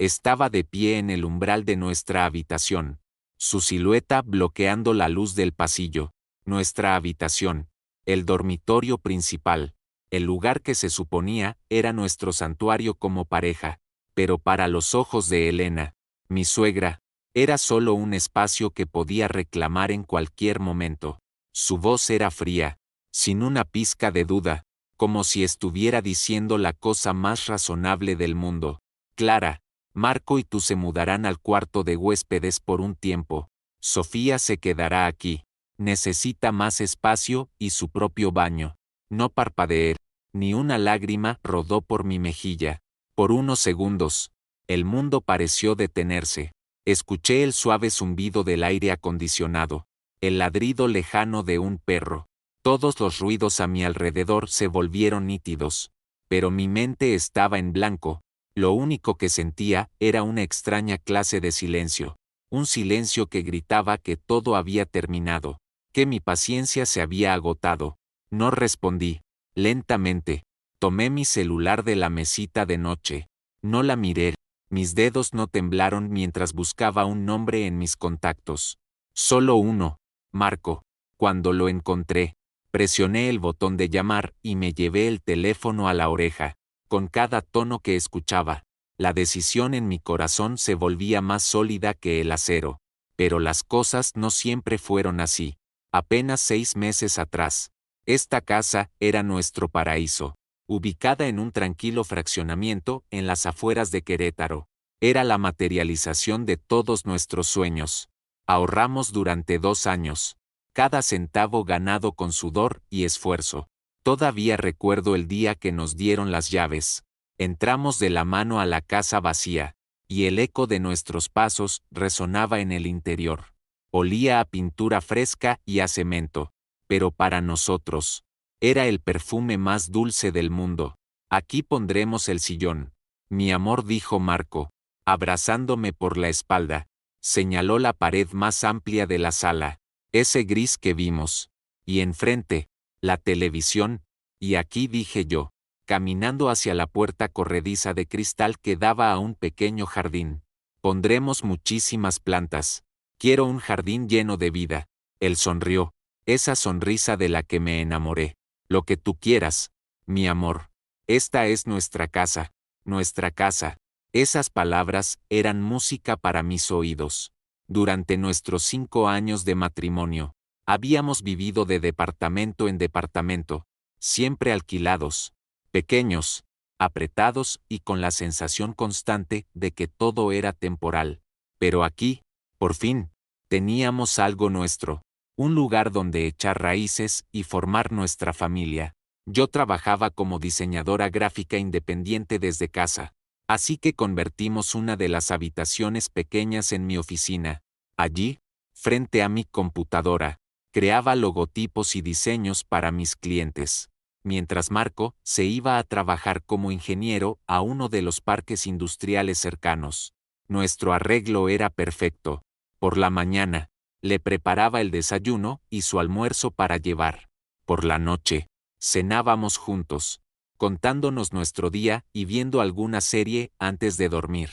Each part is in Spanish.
Estaba de pie en el umbral de nuestra habitación, su silueta bloqueando la luz del pasillo. Nuestra habitación, el dormitorio principal, el lugar que se suponía era nuestro santuario como pareja, pero para los ojos de Elena, mi suegra, era solo un espacio que podía reclamar en cualquier momento. Su voz era fría, sin una pizca de duda, como si estuviera diciendo la cosa más razonable del mundo. Clara, Marco y tú se mudarán al cuarto de huéspedes por un tiempo. Sofía se quedará aquí. Necesita más espacio y su propio baño. No parpadeé, ni una lágrima rodó por mi mejilla. Por unos segundos, el mundo pareció detenerse. Escuché el suave zumbido del aire acondicionado, el ladrido lejano de un perro. Todos los ruidos a mi alrededor se volvieron nítidos, pero mi mente estaba en blanco. Lo único que sentía era una extraña clase de silencio, un silencio que gritaba que todo había terminado, que mi paciencia se había agotado. No respondí. Lentamente, tomé mi celular de la mesita de noche. No la miré. Mis dedos no temblaron mientras buscaba un nombre en mis contactos. Solo uno, Marco. Cuando lo encontré, presioné el botón de llamar y me llevé el teléfono a la oreja. Con cada tono que escuchaba, la decisión en mi corazón se volvía más sólida que el acero. Pero las cosas no siempre fueron así. Apenas 6 meses atrás, esta casa era nuestro paraíso. Ubicada en un tranquilo fraccionamiento en las afueras de Querétaro, era la materialización de todos nuestros sueños. Ahorramos durante 2 años, cada centavo ganado con sudor y esfuerzo. Todavía recuerdo el día que nos dieron las llaves. Entramos de la mano a la casa vacía, y el eco de nuestros pasos resonaba en el interior. Olía a pintura fresca y a cemento, pero para nosotros, era el perfume más dulce del mundo. Aquí pondremos el sillón. Mi amor, dijo Marco, abrazándome por la espalda. Señaló la pared más amplia de la sala, ese gris que vimos. Y enfrente, la televisión. Y aquí, dije yo, caminando hacia la puerta corrediza de cristal que daba a un pequeño jardín. Pondremos muchísimas plantas. Quiero un jardín lleno de vida. Él sonrió, esa sonrisa de la que me enamoré. Lo que tú quieras, mi amor. Esta es nuestra casa, nuestra casa. Esas palabras eran música para mis oídos. Durante nuestros 5 años de matrimonio, habíamos vivido de departamento en departamento, siempre alquilados, pequeños, apretados y con la sensación constante de que todo era temporal. Pero aquí, por fin, teníamos algo nuestro. Un lugar donde echar raíces y formar nuestra familia. Yo trabajaba como diseñadora gráfica independiente desde casa, así que convertimos una de las habitaciones pequeñas en mi oficina. Allí, frente a mi computadora, creaba logotipos y diseños para mis clientes, mientras Marco se iba a trabajar como ingeniero a uno de los parques industriales cercanos. Nuestro arreglo era perfecto. Por la mañana, le preparaba el desayuno y su almuerzo para llevar. Por la noche, cenábamos juntos, contándonos nuestro día y viendo alguna serie antes de dormir.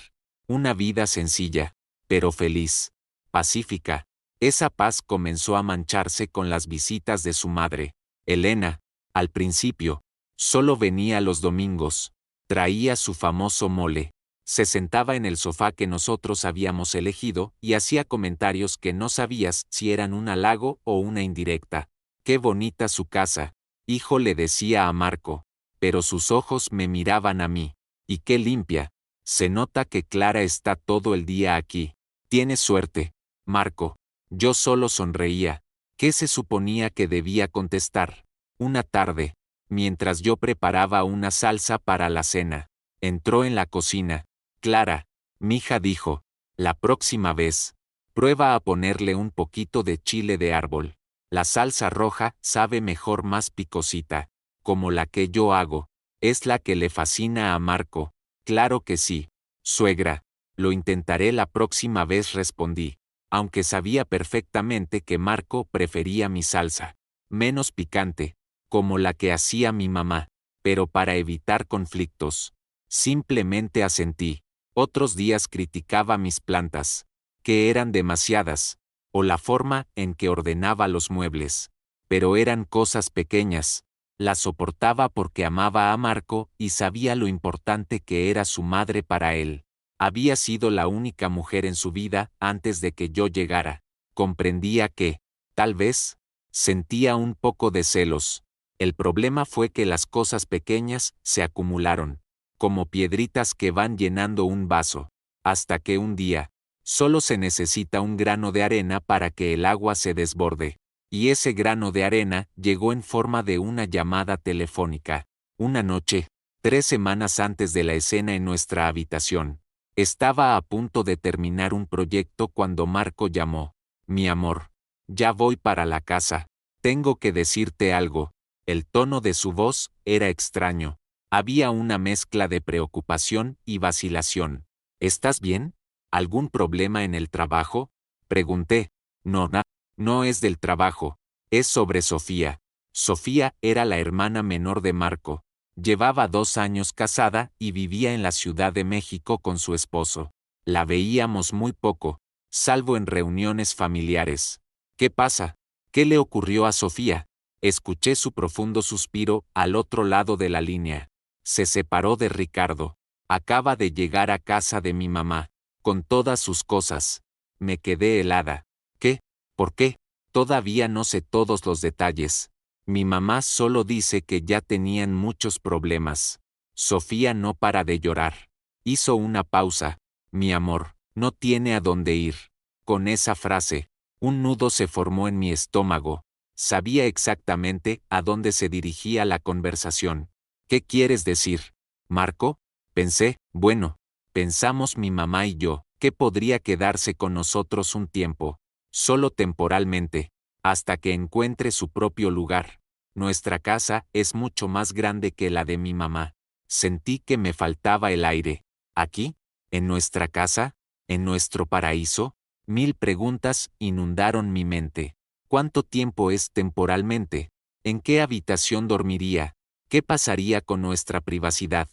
Una vida sencilla, pero feliz, pacífica. Esa paz comenzó a mancharse con las visitas de su madre, Elena. Al principio, solo venía los domingos, traía su famoso mole. Se sentaba en el sofá que nosotros habíamos elegido y hacía comentarios que no sabías si eran un halago o una indirecta. Qué bonita su casa, hijo, le decía a Marco, pero sus ojos me miraban a mí. Y qué limpia. Se nota que Clara está todo el día aquí. Tienes suerte, Marco. Yo solo sonreía. ¿Qué se suponía que debía contestar? Una tarde, mientras yo preparaba una salsa para la cena, entró en la cocina. Clara, mija, dijo, la próxima vez, prueba a ponerle un poquito de chile de árbol. La salsa roja sabe mejor, más picosita, como la que yo hago. Es la que le fascina a Marco. Claro que sí, suegra. Lo intentaré la próxima vez, respondí, aunque sabía perfectamente que Marco prefería mi salsa, menos picante, como la que hacía mi mamá, pero para evitar conflictos, simplemente asentí. Otros días criticaba mis plantas, que eran demasiadas, o la forma en que ordenaba los muebles. Pero eran cosas pequeñas. Las soportaba porque amaba a Marco y sabía lo importante que era su madre para él. Había sido la única mujer en su vida antes de que yo llegara. Comprendía que, tal vez, sentía un poco de celos. El problema fue que las cosas pequeñas se acumularon, como piedritas que van llenando un vaso, hasta que un día, solo se necesita un grano de arena para que el agua se desborde. Y ese grano de arena llegó en forma de una llamada telefónica. Una noche, 3 semanas antes de la escena en nuestra habitación, estaba a punto de terminar un proyecto cuando Marco llamó. Mi amor, ya voy para la casa. Tengo que decirte algo. El tono de su voz era extraño. Había una mezcla de preocupación y vacilación. ¿Estás bien? ¿Algún problema en el trabajo? Pregunté. No, no es del trabajo. Es sobre Sofía. Sofía era la hermana menor de Marco. Llevaba 2 años casada y vivía en la Ciudad de México con su esposo. La veíamos muy poco, salvo en reuniones familiares. ¿Qué pasa? ¿Qué le ocurrió a Sofía? Escuché su profundo suspiro al otro lado de la línea. Se separó de Ricardo. Acaba de llegar a casa de mi mamá, con todas sus cosas. Me quedé helada. ¿Qué? ¿Por qué? Todavía no sé todos los detalles. Mi mamá solo dice que ya tenían muchos problemas. Sofía no para de llorar. Hizo una pausa. Mi amor, no tiene a dónde ir. Con esa frase, un nudo se formó en mi estómago. Sabía exactamente a dónde se dirigía la conversación. ¿Qué quieres decir, Marco? Pensé, bueno, pensamos mi mamá y yo, que podría quedarse con nosotros un tiempo, solo temporalmente, hasta que encuentre su propio lugar. Nuestra casa es mucho más grande que la de mi mamá. Sentí que me faltaba el aire. ¿Aquí? ¿En nuestra casa? ¿En nuestro paraíso? 1000 preguntas inundaron mi mente. ¿Cuánto tiempo es temporalmente? ¿En qué habitación dormiría? ¿Qué pasaría con nuestra privacidad?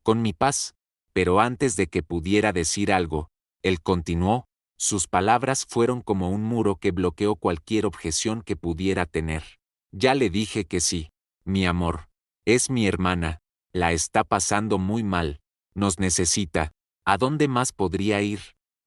Con mi paz. Pero antes de que pudiera decir algo, él continuó. Sus palabras fueron como un muro que bloqueó cualquier objeción que pudiera tener. Ya le dije que sí, mi amor. Es mi hermana. La está pasando muy mal. Nos necesita. ¿A dónde más podría ir?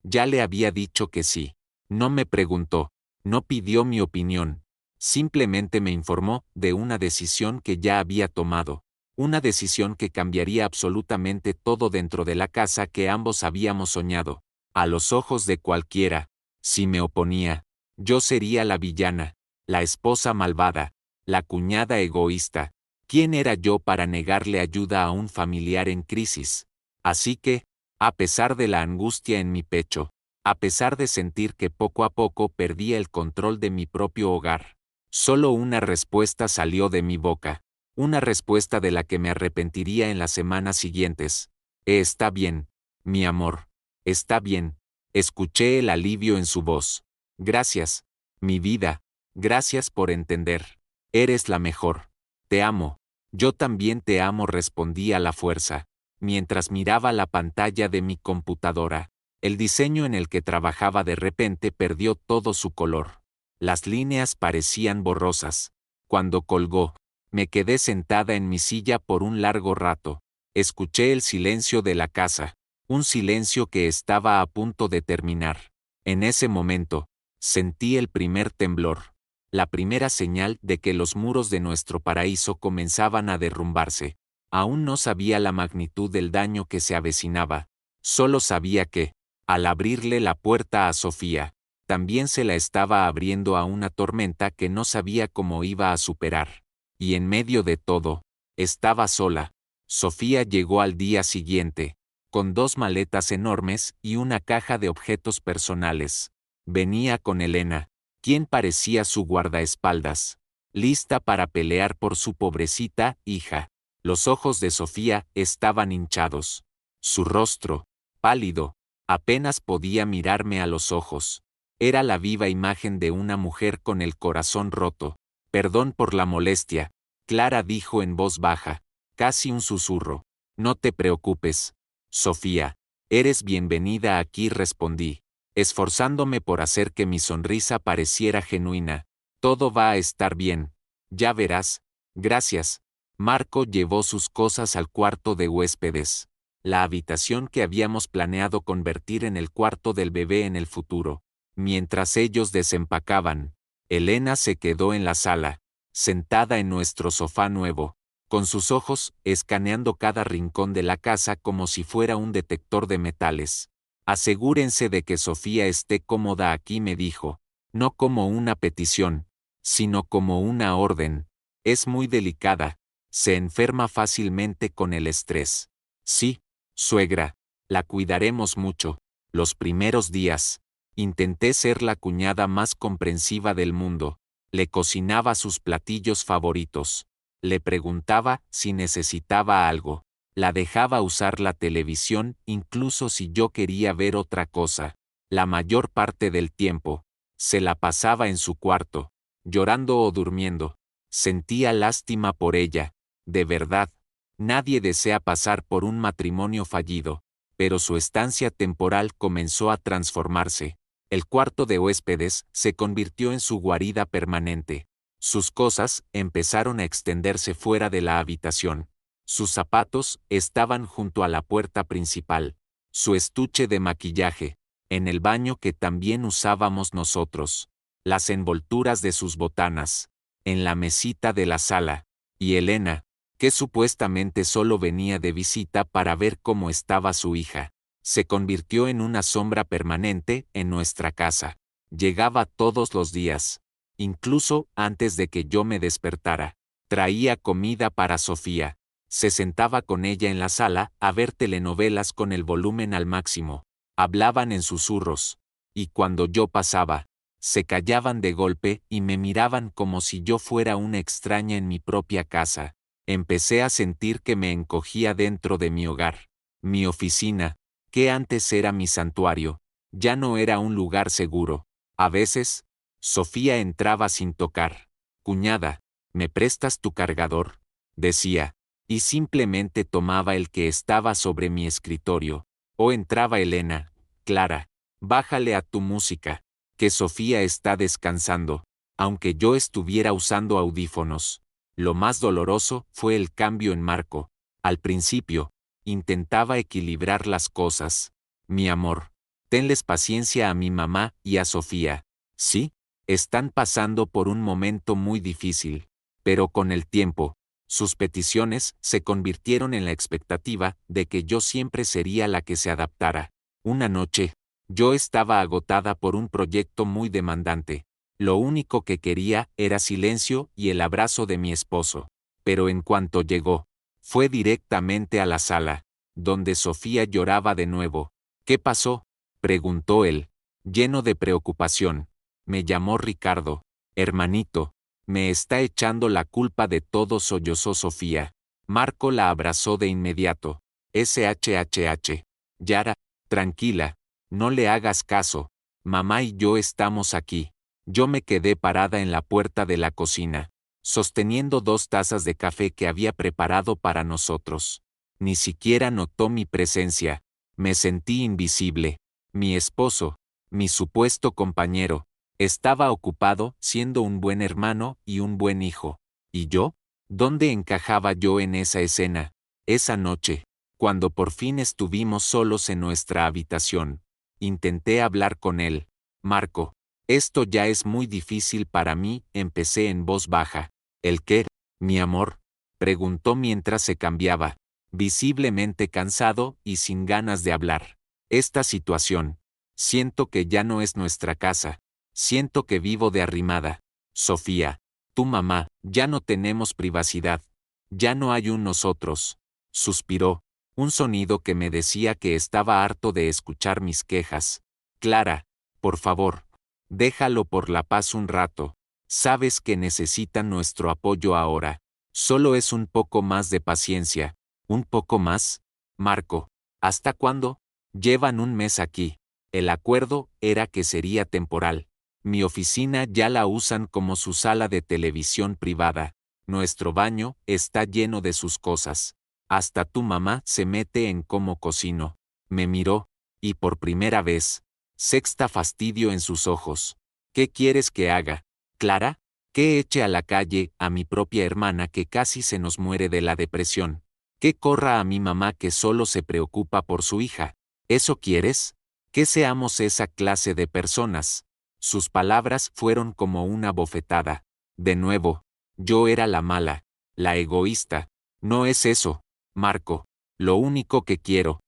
Ya le había dicho que sí. No me preguntó. No pidió mi opinión. Simplemente me informó de una decisión que ya había tomado. Una decisión que cambiaría absolutamente todo dentro de la casa que ambos habíamos soñado. A los ojos de cualquiera, si me oponía, yo sería la villana, la esposa malvada, la cuñada egoísta. ¿Quién era yo para negarle ayuda a un familiar en crisis? Así que, a pesar de la angustia en mi pecho, a pesar de sentir que poco a poco perdía el control de mi propio hogar, solo una respuesta salió de mi boca. Una respuesta de la que me arrepentiría en las semanas siguientes. Está bien, mi amor. Está bien. Escuché el alivio en su voz. Gracias, mi vida. Gracias por entender. Eres la mejor. Te amo. Yo también te amo, respondí a la fuerza, mientras miraba la pantalla de mi computadora. El diseño en el que trabajaba de repente perdió todo su color. Las líneas parecían borrosas. Cuando colgó, me quedé sentada en mi silla por un largo rato. Escuché el silencio de la casa, un silencio que estaba a punto de terminar. En ese momento, sentí el primer temblor, la primera señal de que los muros de nuestro paraíso comenzaban a derrumbarse. Aún no sabía la magnitud del daño que se avecinaba, solo sabía que, al abrirle la puerta a Sofía, también se la estaba abriendo a una tormenta que no sabía cómo iba a superar. Y en medio de todo, estaba sola. Sofía llegó al día siguiente, con 2 maletas enormes y una caja de objetos personales. Venía con Elena, quien parecía su guardaespaldas, lista para pelear por su pobrecita hija. Los ojos de Sofía estaban hinchados. Su rostro, pálido, apenas podía mirarme a los ojos. Era la viva imagen de una mujer con el corazón roto. Perdón por la molestia, Clara dijo en voz baja, casi un susurro. No te preocupes, Sofía. Eres bienvenida aquí, respondí, esforzándome por hacer que mi sonrisa pareciera genuina. Todo va a estar bien. Ya verás. Gracias. Marco llevó sus cosas al cuarto de huéspedes, la habitación que habíamos planeado convertir en el cuarto del bebé en el futuro. Mientras ellos desempacaban, Elena se quedó en la sala, sentada en nuestro sofá nuevo, con sus ojos escaneando cada rincón de la casa como si fuera un detector de metales. Asegúrense de que Sofía esté cómoda aquí, me dijo, no como una petición, sino como una orden. Es muy delicada, se enferma fácilmente con el estrés. Sí, suegra, la cuidaremos mucho. Los primeros días, intenté ser la cuñada más comprensiva del mundo. Le cocinaba sus platillos favoritos. Le preguntaba si necesitaba algo. La dejaba usar la televisión incluso si yo quería ver otra cosa. La mayor parte del tiempo, se la pasaba en su cuarto, llorando o durmiendo. Sentía lástima por ella. De verdad, nadie desea pasar por un matrimonio fallido, pero su estancia temporal comenzó a transformarse. El cuarto de huéspedes se convirtió en su guarida permanente. Sus cosas empezaron a extenderse fuera de la habitación. Sus zapatos estaban junto a la puerta principal. Su estuche de maquillaje, en el baño que también usábamos nosotros. Las envolturas de sus botanas, en la mesita de la sala. Y Elena, que supuestamente solo venía de visita para ver cómo estaba su hija, se convirtió en una sombra permanente en nuestra casa. Llegaba todos los días, incluso antes de que yo me despertara. Traía comida para Sofía. Se sentaba con ella en la sala a ver telenovelas con el volumen al máximo. Hablaban en susurros. Y cuando yo pasaba, se callaban de golpe y me miraban como si yo fuera una extraña en mi propia casa. Empecé a sentir que me encogía dentro de mi hogar. Mi oficina, que antes era mi santuario, ya no era un lugar seguro. A veces, Sofía entraba sin tocar. Cuñada, ¿me prestas tu cargador?, decía, y simplemente tomaba el que estaba sobre mi escritorio. O entraba Elena, Clara, bájale a tu música, que Sofía está descansando, aunque yo estuviera usando audífonos. Lo más doloroso fue el cambio en Marco. Al principio, intentaba equilibrar las cosas. Mi amor, tenles paciencia a mi mamá y a Sofía. Sí, están pasando por un momento muy difícil, pero con el tiempo, sus peticiones se convirtieron en la expectativa de que yo siempre sería la que se adaptara. Una noche, yo estaba agotada por un proyecto muy demandante. Lo único que quería era silencio y el abrazo de mi esposo. Pero en cuanto llegó, fue directamente a la sala, donde Sofía lloraba de nuevo. ¿Qué pasó?, preguntó él, lleno de preocupación. Me llamó Ricardo. Hermanito, me está echando la culpa de todo, sollozó Sofía. Marco la abrazó de inmediato. SHHH. Yara, tranquila, no le hagas caso. Mamá y yo estamos aquí. Yo me quedé parada en la puerta de la cocina, sosteniendo 2 tazas de café que había preparado para nosotros. Ni siquiera notó mi presencia. Me sentí invisible. Mi esposo, mi supuesto compañero, estaba ocupado siendo un buen hermano y un buen hijo. ¿Y yo? ¿Dónde encajaba yo en esa escena? Esa noche, cuando por fin estuvimos solos en nuestra habitación, intenté hablar con él. Marco, esto ya es muy difícil para mí, empecé en voz baja. ¿El qué, mi amor?, preguntó mientras se cambiaba, visiblemente cansado y sin ganas de hablar. Esta situación. Siento que ya no es nuestra casa. Siento que vivo de arrimada. Sofía, tu mamá, ya no tenemos privacidad. Ya no hay un nosotros. Suspiró, un sonido que me decía que estaba harto de escuchar mis quejas. Clara, por favor, déjalo por la paz un rato. Sabes que necesitan nuestro apoyo ahora. Solo es un poco más de paciencia. ¿Un poco más? Marco, ¿hasta cuándo? Llevan un mes aquí. El acuerdo era que sería temporal. Mi oficina ya la usan como su sala de televisión privada. Nuestro baño está lleno de sus cosas. Hasta tu mamá se mete en cómo cocino. Me miró, y por primera vez, sexta fastidio en sus ojos. ¿Qué quieres que haga, Clara? ¿Que eche a la calle a mi propia hermana que casi se nos muere de la depresión? ¿Que corra a mi mamá que solo se preocupa por su hija? ¿Eso quieres? ¿Que seamos esa clase de personas? Sus palabras fueron como una bofetada. De nuevo, yo era la mala, la egoísta. No es eso, Marco. Lo único que quiero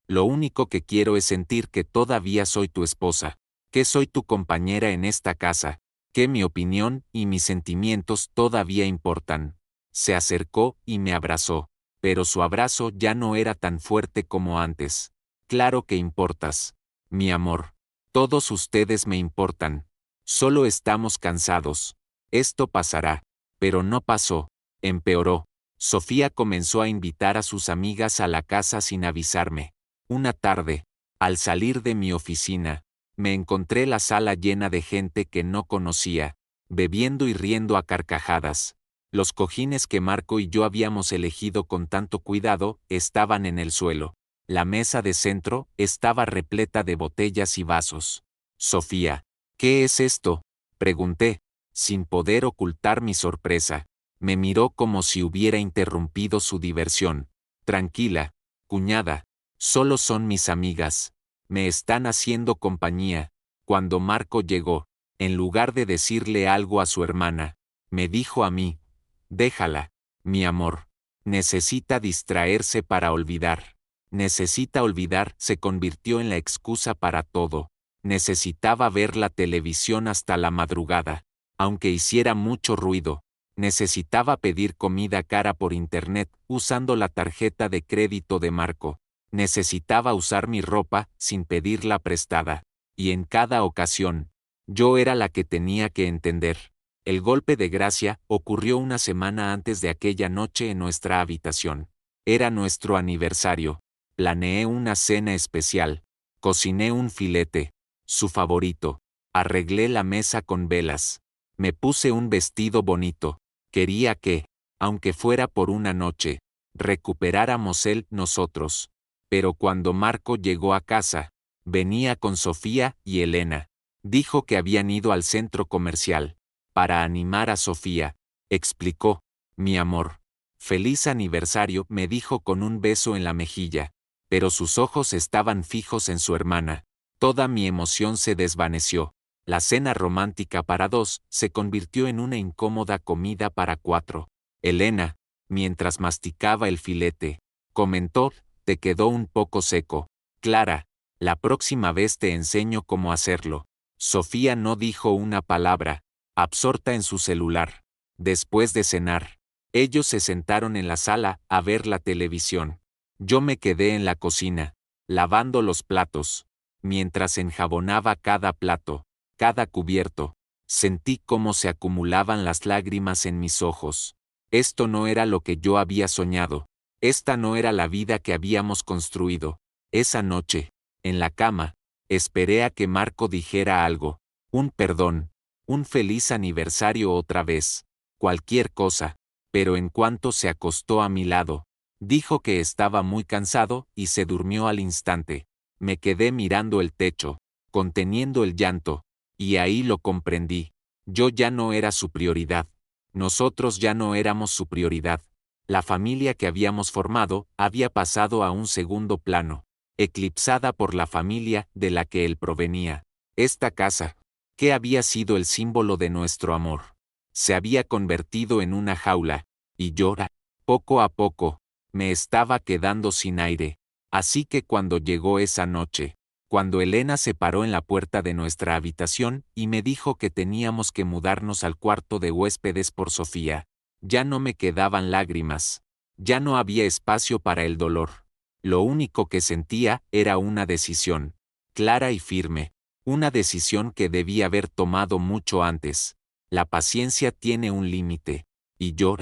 es sentir que todavía soy tu esposa, que soy tu compañera en esta casa, que mi opinión y mis sentimientos todavía importan. Se acercó y me abrazó, pero su abrazo ya no era tan fuerte como antes. Claro que importas, mi amor. Todos ustedes me importan. Solo estamos cansados. Esto pasará. Pero no pasó. Empeoró. Sofía comenzó a invitar a sus amigas a la casa sin avisarme. Una tarde, al salir de mi oficina, me encontré la sala llena de gente que no conocía, bebiendo y riendo a carcajadas. Los cojines que Marco y yo habíamos elegido con tanto cuidado estaban en el suelo. La mesa de centro estaba repleta de botellas y vasos. Sofía, ¿qué es esto?, pregunté, sin poder ocultar mi sorpresa. Me miró como si hubiera interrumpido su diversión. Tranquila, cuñada, solo son mis amigas. Me están haciendo compañía. Cuando Marco llegó, en lugar de decirle algo a su hermana, me dijo a mí: déjala, mi amor. Necesita distraerse para olvidar. Necesita olvidar se convirtió en la excusa para todo. Necesitaba ver la televisión hasta la madrugada, aunque hiciera mucho ruido. Necesitaba pedir comida cara por internet usando la tarjeta de crédito de Marco. Necesitaba usar mi ropa sin pedirla prestada. Y en cada ocasión, yo era la que tenía que entender. El golpe de gracia ocurrió una semana antes de aquella noche en nuestra habitación. Era nuestro aniversario. Planeé una cena especial. Cociné un filete, su favorito. Arreglé la mesa con velas. Me puse un vestido bonito. Quería que, aunque fuera por una noche, recuperáramos nosotros. Pero cuando Marco llegó a casa, venía con Sofía y Elena. Dijo que habían ido al centro comercial. Para animar a Sofía, explicó: mi amor, feliz aniversario, me dijo con un beso en la mejilla. Pero sus ojos estaban fijos en su hermana. Toda mi emoción se desvaneció. La cena romántica para dos se convirtió en una incómoda comida para cuatro. Elena, mientras masticaba el filete, comentó: te quedó un poco seco. Clara, la próxima vez te enseño cómo hacerlo. Sofía no dijo una palabra, absorta en su celular. Después de cenar, ellos se sentaron en la sala a ver la televisión. Yo me quedé en la cocina, lavando los platos. Mientras enjabonaba cada plato, cada cubierto, sentí cómo se acumulaban las lágrimas en mis ojos. Esto no era lo que yo había soñado. Esta no era la vida que habíamos construido. Esa noche, en la cama, esperé a que Marco dijera algo. Un perdón, un feliz aniversario otra vez, cualquier cosa. Pero en cuanto se acostó a mi lado, dijo que estaba muy cansado y se durmió al instante. Me quedé mirando el techo, conteniendo el llanto, y ahí lo comprendí. Yo ya no era su prioridad. Nosotros ya no éramos su prioridad. La familia que habíamos formado había pasado a un segundo plano, eclipsada por la familia de la que él provenía. Esta casa, que había sido el símbolo de nuestro amor, se había convertido en una jaula, y yo, poco a poco, me estaba quedando sin aire. Así que cuando llegó esa noche, cuando Elena se paró en la puerta de nuestra habitación y me dijo que teníamos que mudarnos al cuarto de huéspedes por Sofía, ya no me quedaban lágrimas. Ya no había espacio para el dolor. Lo único que sentía era una decisión, clara y firme, una decisión que debía haber tomado mucho antes. La paciencia tiene un límite, y yo,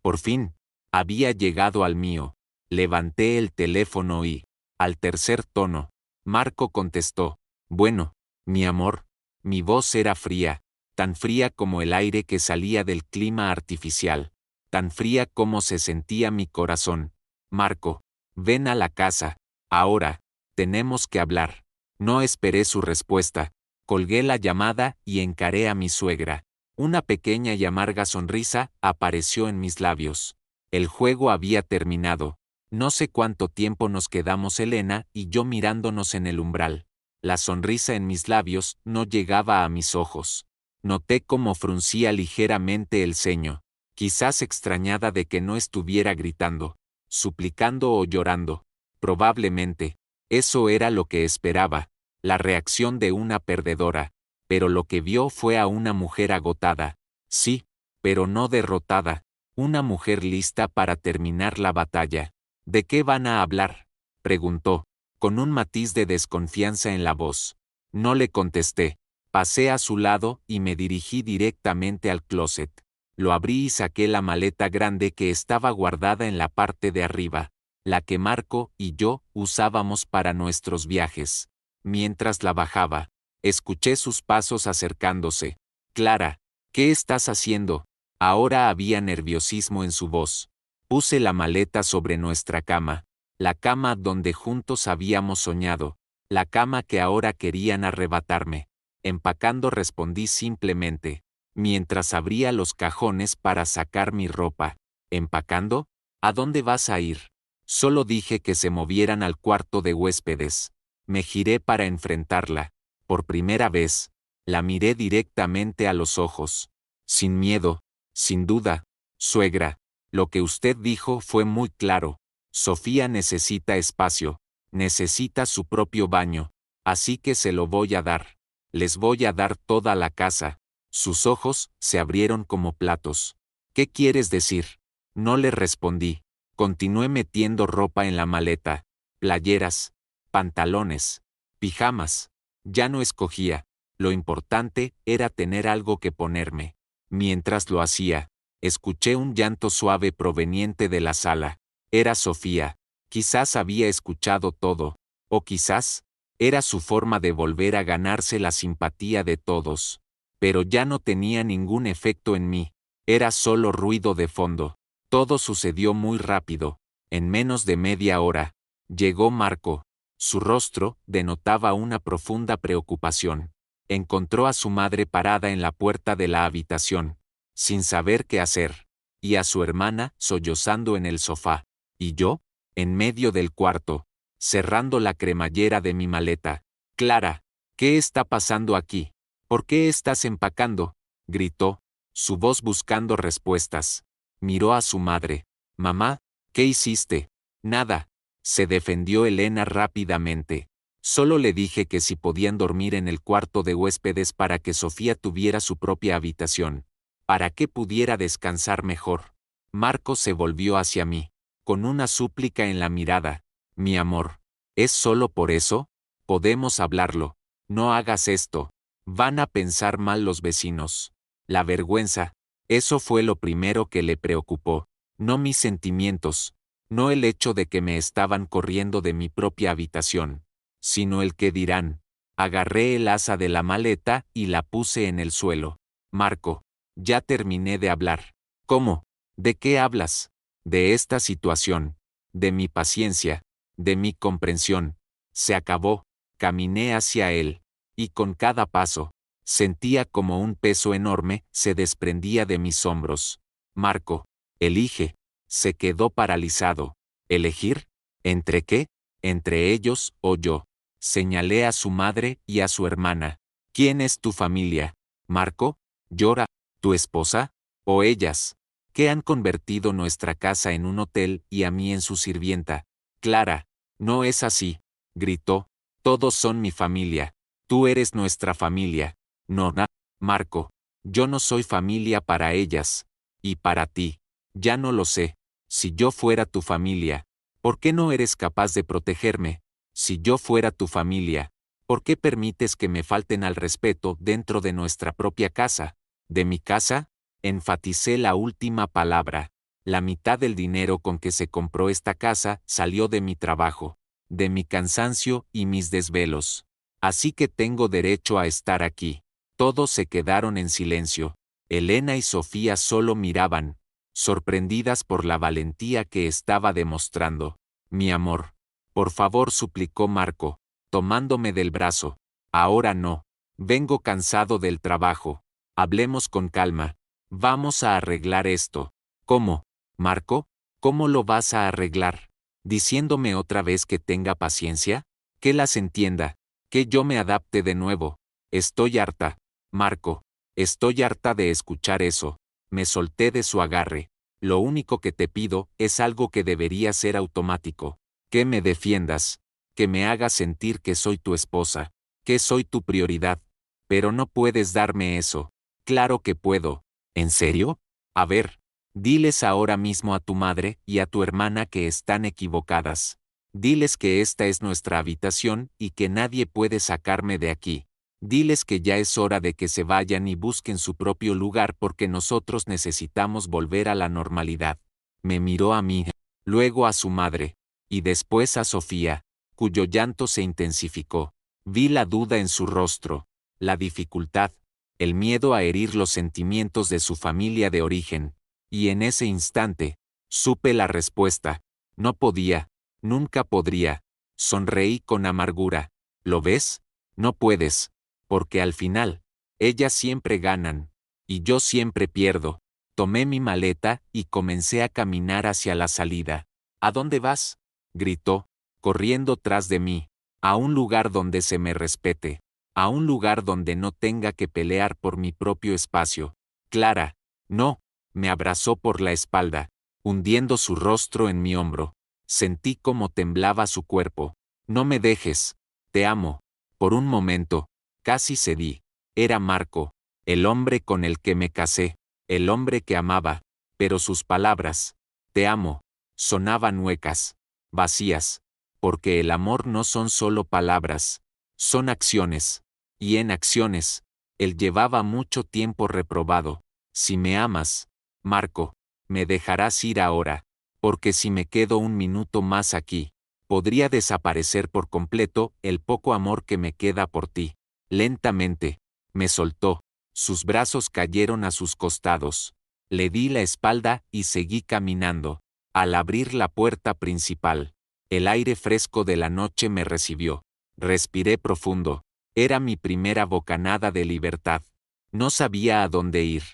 por fin, había llegado al mío. Levanté el teléfono y, al tercer tono, Marco contestó: bueno, mi amor. Mi voz era fría, tan fría como el aire que salía del clima artificial, tan fría como se sentía mi corazón. Marco, ven a la casa, ahora. Tenemos que hablar. No esperé su respuesta. Colgué la llamada y encaré a mi suegra. Una pequeña y amarga sonrisa apareció en mis labios. El juego había terminado. No sé cuánto tiempo nos quedamos Elena y yo mirándonos en el umbral. La sonrisa en mis labios no llegaba a mis ojos. Noté cómo fruncía ligeramente el ceño, quizás extrañada de que no estuviera gritando, suplicando o llorando. Probablemente, eso era lo que esperaba, la reacción de una perdedora, pero lo que vio fue a una mujer agotada. Sí, pero no derrotada, una mujer lista para terminar la batalla. ¿De qué van a hablar?, preguntó, con un matiz de desconfianza en la voz. No le contesté. Pasé a su lado y me dirigí directamente al closet. Lo abrí y saqué la maleta grande que estaba guardada en la parte de arriba, la que Marco y yo usábamos para nuestros viajes. Mientras la bajaba, escuché sus pasos acercándose. Clara, ¿qué estás haciendo? Ahora había nerviosismo en su voz. Puse la maleta sobre nuestra cama, la cama donde juntos habíamos soñado, la cama que ahora querían arrebatarme. Empacando respondí simplemente, mientras abría los cajones para sacar mi ropa. ¿Empacando? ¿A dónde vas a ir? Solo dije que se movieran al cuarto de huéspedes. Me giré para enfrentarla. Por primera vez, la miré directamente a los ojos. Sin miedo, sin duda. Suegra, lo que usted dijo fue muy claro. Sofía necesita espacio, necesita su propio baño, así que se lo voy a dar. Les voy a dar toda la casa. Sus ojos se abrieron como platos. ¿Qué quieres decir? No le respondí. Continué metiendo ropa en la maleta. Playeras, pantalones, pijamas. Ya no escogía. Lo importante era tener algo que ponerme. Mientras lo hacía, escuché un llanto suave proveniente de la sala. Era Sofía. Quizás había escuchado todo. O quizás, era su forma de volver a ganarse la simpatía de todos. Pero ya no tenía ningún efecto en mí. Era solo ruido de fondo. Todo sucedió muy rápido. En menos de media hora, llegó Marco. Su rostro denotaba una profunda preocupación. Encontró a su madre parada en la puerta de la habitación, sin saber qué hacer, y a su hermana sollozando en el sofá, y yo, en medio del cuarto, cerrando la cremallera de mi maleta. Clara, ¿qué está pasando aquí? ¿Por qué estás empacando?, gritó, su voz buscando respuestas. Miró a su madre. Mamá, ¿qué hiciste? Nada, se defendió Elena rápidamente. Solo le dije que si podían dormir en el cuarto de huéspedes para que Sofía tuviera su propia habitación, para que pudiera descansar mejor. Marco se volvió hacia mí, con una súplica en la mirada. Mi amor, ¿es solo por eso? Podemos hablarlo. No hagas esto. Van a pensar mal los vecinos. La vergüenza, eso fue lo primero que le preocupó. No mis sentimientos, no el hecho de que me estaban corriendo de mi propia habitación, sino el que dirán. Agarré el asa de la maleta y la puse en el suelo. Marco, ya terminé de hablar. ¿Cómo? ¿De qué hablas? De esta situación, de mi paciencia, de mi comprensión. Se acabó. Caminé hacia él, y con cada paso, sentía como un peso enorme se desprendía de mis hombros. Marco, elige. Se quedó paralizado. ¿Elegir? ¿Entre qué? ¿Entre ellos o yo? Señalé a su madre y a su hermana. ¿Quién es tu familia? Marco, llora. ¿Tu esposa? ¿O ellas? ¿Que han convertido nuestra casa en un hotel y a mí en su sirvienta? Clara, no es así, gritó. Todos son mi familia. Tú eres nuestra familia. No, Marco, yo no soy familia para ellas. Y para ti. Ya no lo sé. Si yo fuera tu familia, ¿por qué no eres capaz de protegerme? Si yo fuera tu familia, ¿por qué permites que me falten al respeto dentro de nuestra propia casa? ¿De mi casa? Enfaticé la última palabra. La mitad del dinero con que se compró esta casa salió de mi trabajo, de mi cansancio y mis desvelos. Así que tengo derecho a estar aquí. Todos se quedaron en silencio. Elena y Sofía solo miraban, sorprendidas por la valentía que estaba demostrando. Mi amor, Por favor, suplicó Marco, tomándome del brazo. Ahora no. Vengo cansado del trabajo. Hablemos con calma. Vamos a arreglar esto. ¿Cómo, Marco? ¿Cómo lo vas a arreglar? ¿Diciéndome otra vez que tenga paciencia? Que las entienda. Que yo me adapte de nuevo. Estoy harta, Marco. Estoy harta de escuchar eso. Me solté de su agarre. Lo único que te pido es algo que debería ser automático. Que me defiendas. Que me hagas sentir que soy tu esposa. Que soy tu prioridad. Pero no puedes darme eso. Claro que puedo. ¿En serio? A ver. Diles ahora mismo a tu madre y a tu hermana que están equivocadas. Diles que esta es nuestra habitación y que nadie puede sacarme de aquí. Diles que ya es hora de que se vayan y busquen su propio lugar porque nosotros necesitamos volver a la normalidad. Me miró a mí, luego a su madre, y después a Sofía, cuyo llanto se intensificó. Vi la duda en su rostro, la dificultad, el miedo a herir los sentimientos de su familia de origen. Y en ese instante, supe la respuesta. No podía, nunca podría. Sonreí con amargura. ¿Lo ves? No puedes. Porque al final, ellas siempre ganan. Y yo siempre pierdo. Tomé mi maleta y comencé a caminar hacia la salida. ¿A dónde vas? Gritó, corriendo tras de mí. A un lugar donde se me respete. A un lugar donde no tenga que pelear por mi propio espacio. Clara, no. Me abrazó por la espalda, hundiendo su rostro en mi hombro. Sentí cómo temblaba su cuerpo. No me dejes. Te amo. Por un momento, casi cedí. Era Marco, el hombre con el que me casé, el hombre que amaba, pero sus palabras, te amo, sonaban huecas, vacías, porque el amor no son solo palabras, son acciones. Y en acciones, él llevaba mucho tiempo reprobado. Si me amas, Marco, me dejarás ir ahora, porque si me quedo un minuto más aquí, podría desaparecer por completo el poco amor que me queda por ti. Lentamente, me soltó, sus brazos cayeron a sus costados. Le di la espalda y seguí caminando. Al abrir la puerta principal, el aire fresco de la noche me recibió. Respiré profundo. Era mi primera bocanada de libertad. No sabía a dónde ir.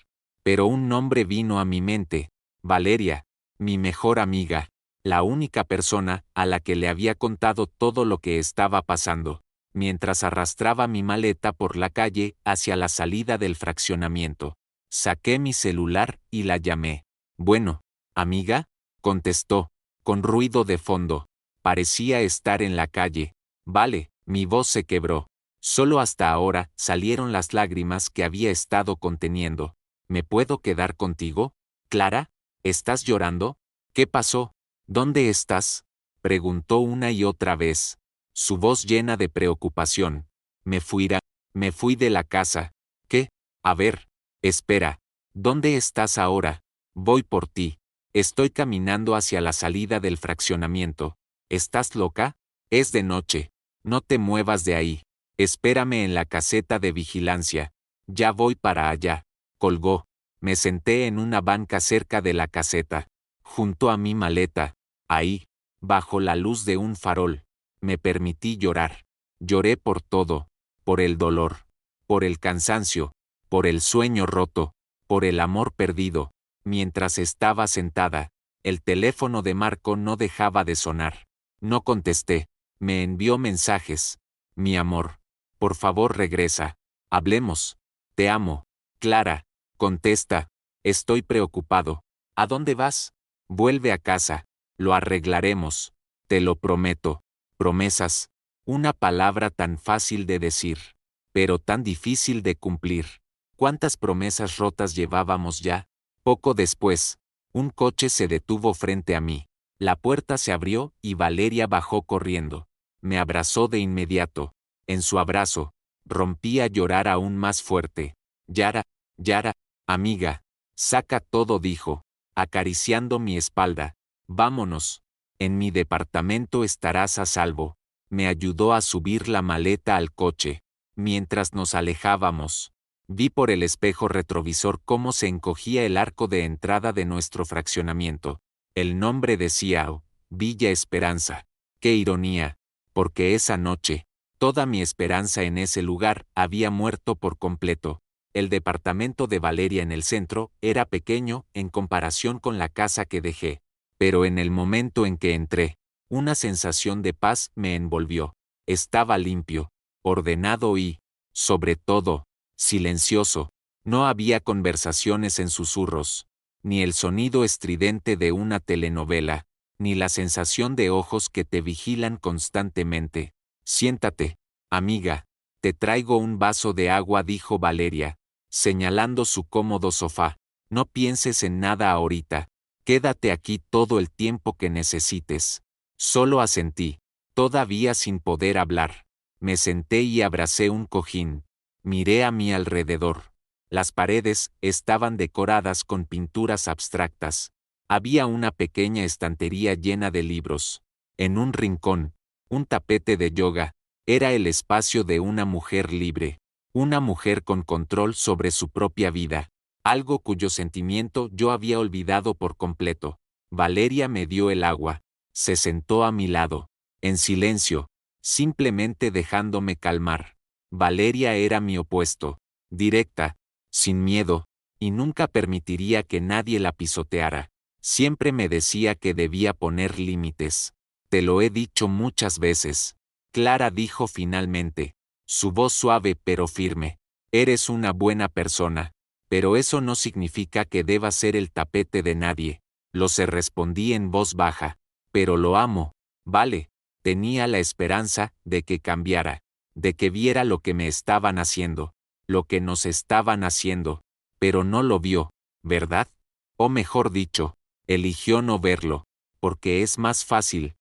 Pero un nombre vino a mi mente, Valeria, mi mejor amiga, la única persona a la que le había contado todo lo que estaba pasando, mientras arrastraba mi maleta por la calle hacia la salida del fraccionamiento. Saqué mi celular y la llamé. Bueno, amiga, contestó, con ruido de fondo. Parecía estar en la calle. Vale, mi voz se quebró. Solo hasta ahora salieron las lágrimas que había estado conteniendo. ¿Me puedo quedar contigo? Clara, ¿estás llorando? ¿Qué pasó? ¿Dónde estás? Preguntó una y otra vez, su voz llena de preocupación. Me fui de la casa. ¿Qué? A ver, espera. ¿Dónde estás ahora? Voy por ti. Estoy caminando hacia la salida del fraccionamiento. ¿Estás loca? Es de noche. No te muevas de ahí. Espérame en la caseta de vigilancia. Ya voy para allá. Colgó. Me senté en una banca cerca de la caseta, junto a mi maleta. Ahí, bajo la luz de un farol, me permití llorar. Lloré por todo, por el dolor, por el cansancio, por el sueño roto, por el amor perdido. Mientras estaba sentada, el teléfono de Marco no dejaba de sonar. No contesté. Me envió mensajes. Mi amor, por favor regresa. Hablemos. Te amo. Clara, contesta. Estoy preocupado. ¿A dónde vas? Vuelve a casa. Lo arreglaremos. Te lo prometo. Promesas. Una palabra tan fácil de decir, pero tan difícil de cumplir. ¿Cuántas promesas rotas llevábamos ya? Poco después, un coche se detuvo frente a mí. La puerta se abrió y Valeria bajó corriendo. Me abrazó de inmediato. En su abrazo, rompí a llorar aún más fuerte. Yara, Yara, amiga, saca todo, dijo, acariciando mi espalda. Vámonos. En mi departamento estarás a salvo. Me ayudó a subir la maleta al coche. Mientras nos alejábamos, vi por el espejo retrovisor cómo se encogía el arco de entrada de nuestro fraccionamiento. El nombre decía Villa Esperanza. Qué ironía, porque esa noche, toda mi esperanza en ese lugar había muerto por completo. El departamento de Valeria en el centro era pequeño en comparación con la casa que dejé, pero en el momento en que entré, una sensación de paz me envolvió. Estaba limpio, ordenado y, sobre todo, silencioso. No había conversaciones en susurros, ni el sonido estridente de una telenovela, ni la sensación de ojos que te vigilan constantemente. Siéntate, amiga, te traigo un vaso de agua, dijo Valeria, señalando su cómodo sofá. No pienses en nada ahorita, quédate aquí todo el tiempo que necesites. Solo asentí, todavía sin poder hablar. Me senté y abracé un cojín. Miré a mi alrededor. Las paredes estaban decoradas con pinturas abstractas. Había una pequeña estantería llena de libros. En un rincón, un tapete de yoga. Era el espacio de una mujer libre. Una mujer con control sobre su propia vida. Algo cuyo sentimiento yo había olvidado por completo. Valeria me dio el agua. Se sentó a mi lado. En silencio, simplemente dejándome calmar. Valeria era mi opuesto. Directa, sin miedo, y nunca permitiría que nadie la pisoteara. Siempre me decía que debía poner límites. Te lo he dicho muchas veces. Clara dijo finalmente, su voz suave pero firme. Eres una buena persona, pero eso no significa que debas ser el tapete de nadie. Lo sé, respondí en voz baja. Pero lo amo, vale. Tenía la esperanza de que cambiara, de que viera lo que me estaban haciendo, lo que nos estaban haciendo, pero no lo vio, ¿verdad? O mejor dicho, eligió no verlo, porque es más fácil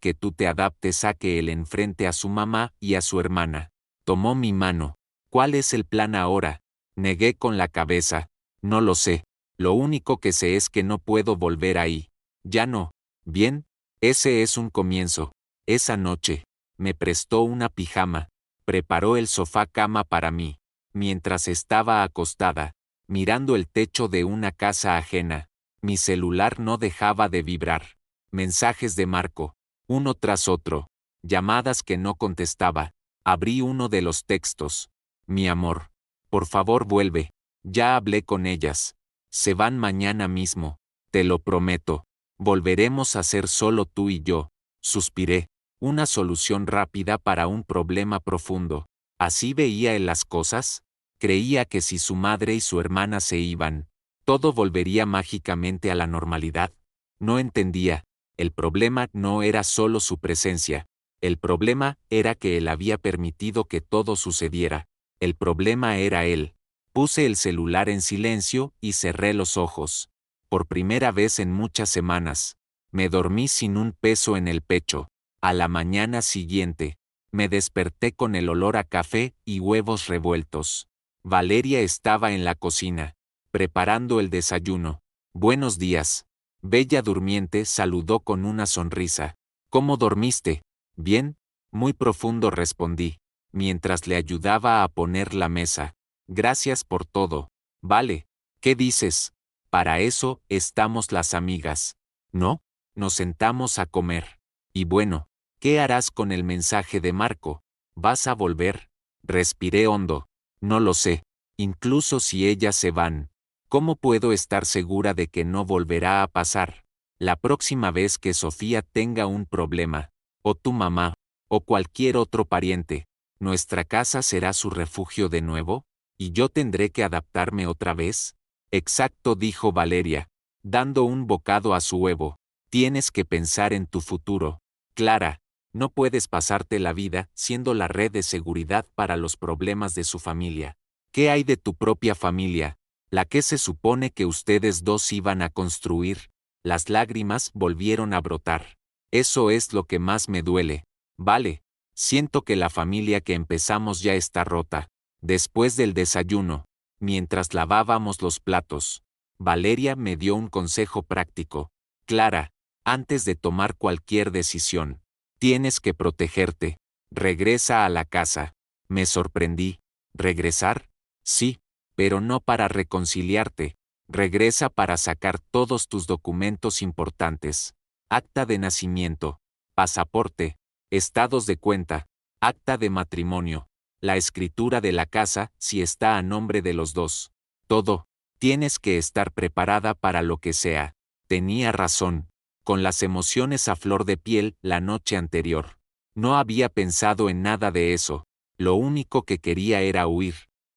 que tú te adaptes a que él enfrente a su mamá y a su hermana. Tomó mi mano. ¿Cuál es el plan ahora? Negué con la cabeza. No lo sé. Lo único que sé es que no puedo volver ahí. Ya no. Bien, ese es un comienzo. Esa noche, me prestó una pijama, preparó el sofá cama para mí, mientras estaba acostada, mirando el techo de una casa ajena. Mi celular no dejaba de vibrar. Mensajes de Marco, uno tras otro, llamadas que no contestaba. Abrí uno de los textos. Mi amor, por favor vuelve. Ya hablé con ellas. Se van mañana mismo. Te lo prometo. Volveremos a ser solo tú y yo. Suspiré. Una solución rápida para un problema profundo. ¿Así veía él las cosas? Creía que si su madre y su hermana se iban, todo volvería mágicamente a la normalidad. No entendía. El problema no era solo su presencia. El problema era que él había permitido que todo sucediera. El problema era él. Puse el celular en silencio y cerré los ojos. Por primera vez en muchas semanas, me dormí sin un peso en el pecho. A la mañana siguiente, me desperté con el olor a café y huevos revueltos. Valeria estaba en la cocina, preparando el desayuno. Buenos días. Bella Durmiente saludó con una sonrisa. ¿Cómo dormiste? Bien, muy profundo, respondí, mientras le ayudaba a poner la mesa. Gracias por todo. Vale, ¿qué dices? Para eso estamos las amigas. ¿No? Nos sentamos a comer. Y bueno, ¿qué harás con el mensaje de Marco? ¿Vas a volver? Respiré hondo. No lo sé. Incluso si ellas se van, ¿cómo puedo estar segura de que no volverá a pasar? La próxima vez que Sofía tenga un problema, o tu mamá, o cualquier otro pariente, ¿nuestra casa será su refugio de nuevo? ¿Y yo tendré que adaptarme otra vez? Exacto, dijo Valeria, dando un bocado a su huevo. Tienes que pensar en tu futuro. Clara, no puedes pasarte la vida siendo la red de seguridad para los problemas de su familia. ¿Qué hay de tu propia familia, la que se supone que ustedes dos iban a construir? Las lágrimas volvieron a brotar. Eso es lo que más me duele. Vale, siento que la familia que empezamos ya está rota. Después del desayuno, mientras lavábamos los platos, Valeria me dio un consejo práctico. Clara, antes de tomar cualquier decisión, tienes que protegerte. Regresa a la casa. Me sorprendí. ¿Regresar? Sí, pero no para reconciliarte. Regresa para sacar todos tus documentos importantes. Acta de nacimiento, pasaporte, estados de cuenta, acta de matrimonio, la escritura de la casa si está a nombre de los dos. Todo. Tienes que estar preparada para lo que sea. Tenía razón. Con las emociones a flor de piel la noche anterior. No había pensado en nada de eso. Lo único que quería era huir.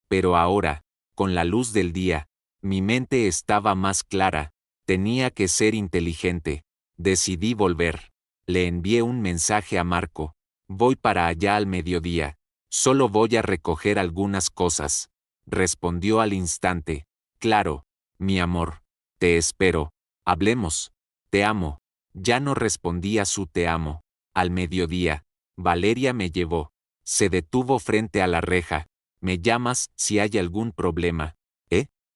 Pero ahora, con la luz del día, mi mente estaba más clara. Tenía que ser inteligente. Decidí volver. Le envié un mensaje a Marco. Voy para allá al mediodía. Solo voy a recoger algunas cosas. Respondió al instante. Claro, mi amor. Te espero. Hablemos. Te amo. Ya no respondí a su te amo. Al mediodía, Valeria me llevó. Se detuvo frente a la reja. Me llamas si hay algún problema.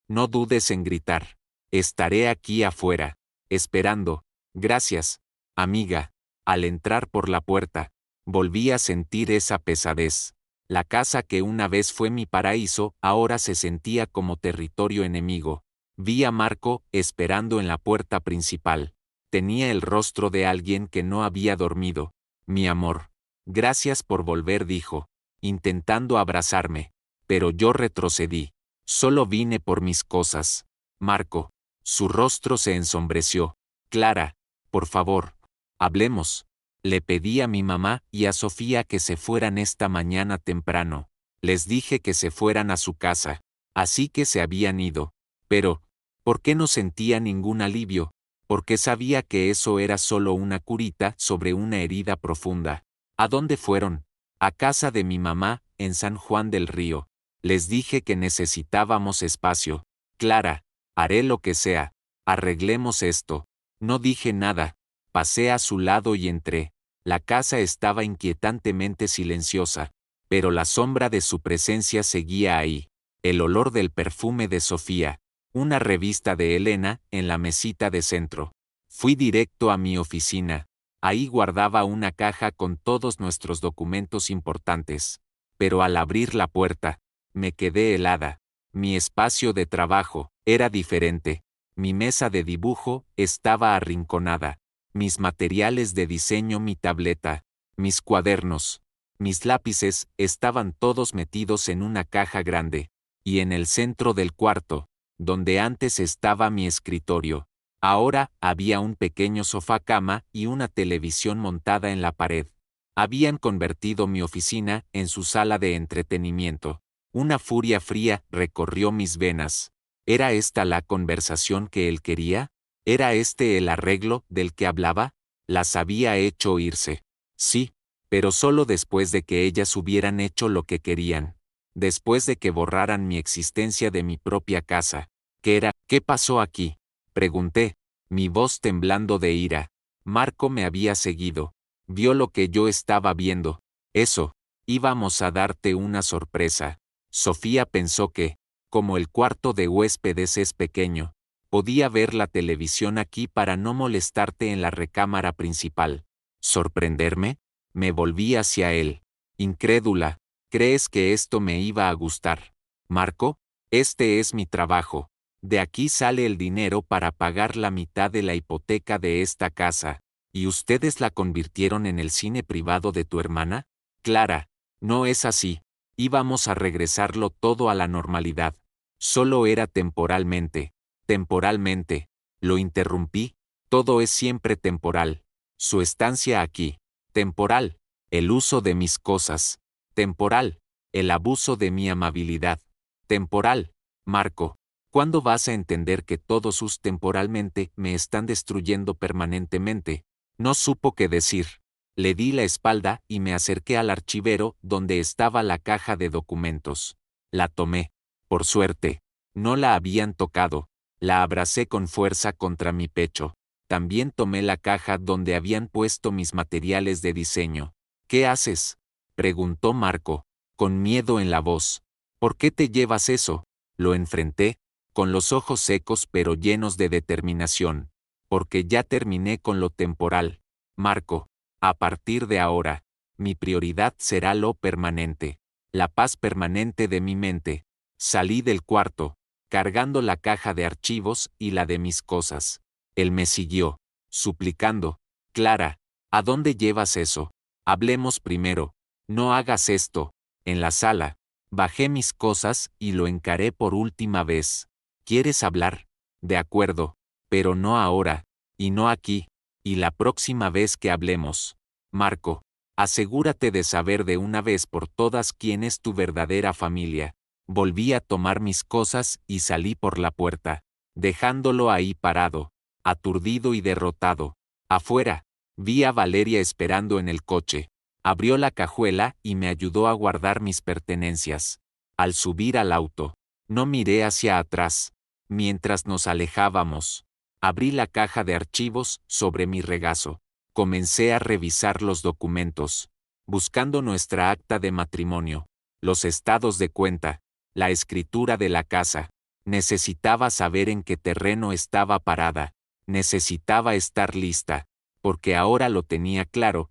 No dudes en gritar. Estaré aquí afuera, esperando. Gracias, amiga. Al entrar por la puerta, volví a sentir esa pesadez. La casa que una vez fue mi paraíso, ahora se sentía como territorio enemigo. Vi a Marco esperando en la puerta principal. Tenía el rostro de alguien que no había dormido. Mi amor. Gracias por volver, dijo, intentando abrazarme. Pero yo retrocedí. Solo vine por mis cosas. Marco. Su rostro se ensombreció. Clara, por favor, hablemos. Le pedí a mi mamá y a Sofía que se fueran esta mañana temprano. Les dije que se fueran a su casa. Así que se habían ido. Pero, ¿por qué no sentía ningún alivio? Porque sabía que eso era solo una curita sobre una herida profunda. ¿A dónde fueron? A casa de mi mamá, en San Juan del Río. Les dije que necesitábamos espacio. Clara, haré lo que sea. Arreglemos esto. No dije nada. Pasé a su lado y entré. La casa estaba inquietantemente silenciosa, pero la sombra de su presencia seguía ahí. El olor del perfume de Sofía, una revista de Elena en la mesita de centro. Fui directo a mi oficina. Ahí guardaba una caja con todos nuestros documentos importantes. Pero al abrir la puerta, me quedé helada. Mi espacio de trabajo era diferente. Mi mesa de dibujo estaba arrinconada. Mis materiales de diseño, mi tableta, mis cuadernos, mis lápices estaban todos metidos en una caja grande. Y en el centro del cuarto, donde antes estaba mi escritorio, ahora había un pequeño sofá-cama y una televisión montada en la pared. Habían convertido mi oficina en su sala de entretenimiento. Una furia fría recorrió mis venas. ¿Era esta la conversación que él quería? ¿Era este el arreglo del que hablaba? Las había hecho irse. Sí, pero solo después de que ellas hubieran hecho lo que querían. Después de que borraran mi existencia de mi propia casa. ¿Qué era? ¿Qué pasó aquí? Pregunté, mi voz temblando de ira. Marco me había seguido. Vio lo que yo estaba viendo. Eso, íbamos a darte una sorpresa. Sofía pensó que, como el cuarto de huéspedes es pequeño, podía ver la televisión aquí para no molestarte en la recámara principal. ¿Sorprenderme? Me volví hacia él. Incrédula, ¿crees que esto me iba a gustar? Marco, este es mi trabajo. De aquí sale el dinero para pagar la mitad de la hipoteca de esta casa. ¿Y ustedes la convirtieron en el cine privado de tu hermana? Clara, no es así. Íbamos a regresarlo todo a la normalidad. Solo era temporalmente. Temporalmente. Lo interrumpí. Todo es siempre temporal. Su estancia aquí. Temporal. El uso de mis cosas. Temporal. El abuso de mi amabilidad. Temporal. Marco, ¿cuándo vas a entender que todos sus temporalmente me están destruyendo permanentemente? No supo qué decir. Le di la espalda y me acerqué al archivero donde estaba la caja de documentos. La tomé. Por suerte, no la habían tocado. La abracé con fuerza contra mi pecho. También tomé la caja donde habían puesto mis materiales de diseño. ¿Qué haces? Preguntó Marco, con miedo en la voz. ¿Por qué te llevas eso? Lo enfrenté, con los ojos secos pero llenos de determinación. Porque ya terminé con lo temporal. Marco, a partir de ahora, mi prioridad será lo permanente. La paz permanente de mi mente. Salí del cuarto, cargando la caja de archivos y la de mis cosas. Él me siguió, suplicando, Clara, ¿A dónde llevas eso? Hablemos primero. No hagas esto. En la sala. Bajé mis cosas y lo encaré por última vez. ¿Quieres hablar? De acuerdo. Pero no ahora. Y no aquí. Y la próxima vez que hablemos. Marco. Asegúrate de saber de una vez por todas quién es tu verdadera familia. Volví a tomar mis cosas y salí por la puerta, dejándolo ahí parado, aturdido y derrotado. Afuera, vi a Valeria esperando en el coche. Abrió la cajuela y me ayudó a guardar mis pertenencias. Al subir al auto, no miré hacia atrás. Mientras nos alejábamos, abrí la caja de archivos sobre mi regazo. Comencé a revisar los documentos, buscando nuestra acta de matrimonio, los estados de cuenta, la escritura de la casa. Necesitaba saber en qué terreno estaba parada. Necesitaba estar lista, porque ahora lo tenía claro.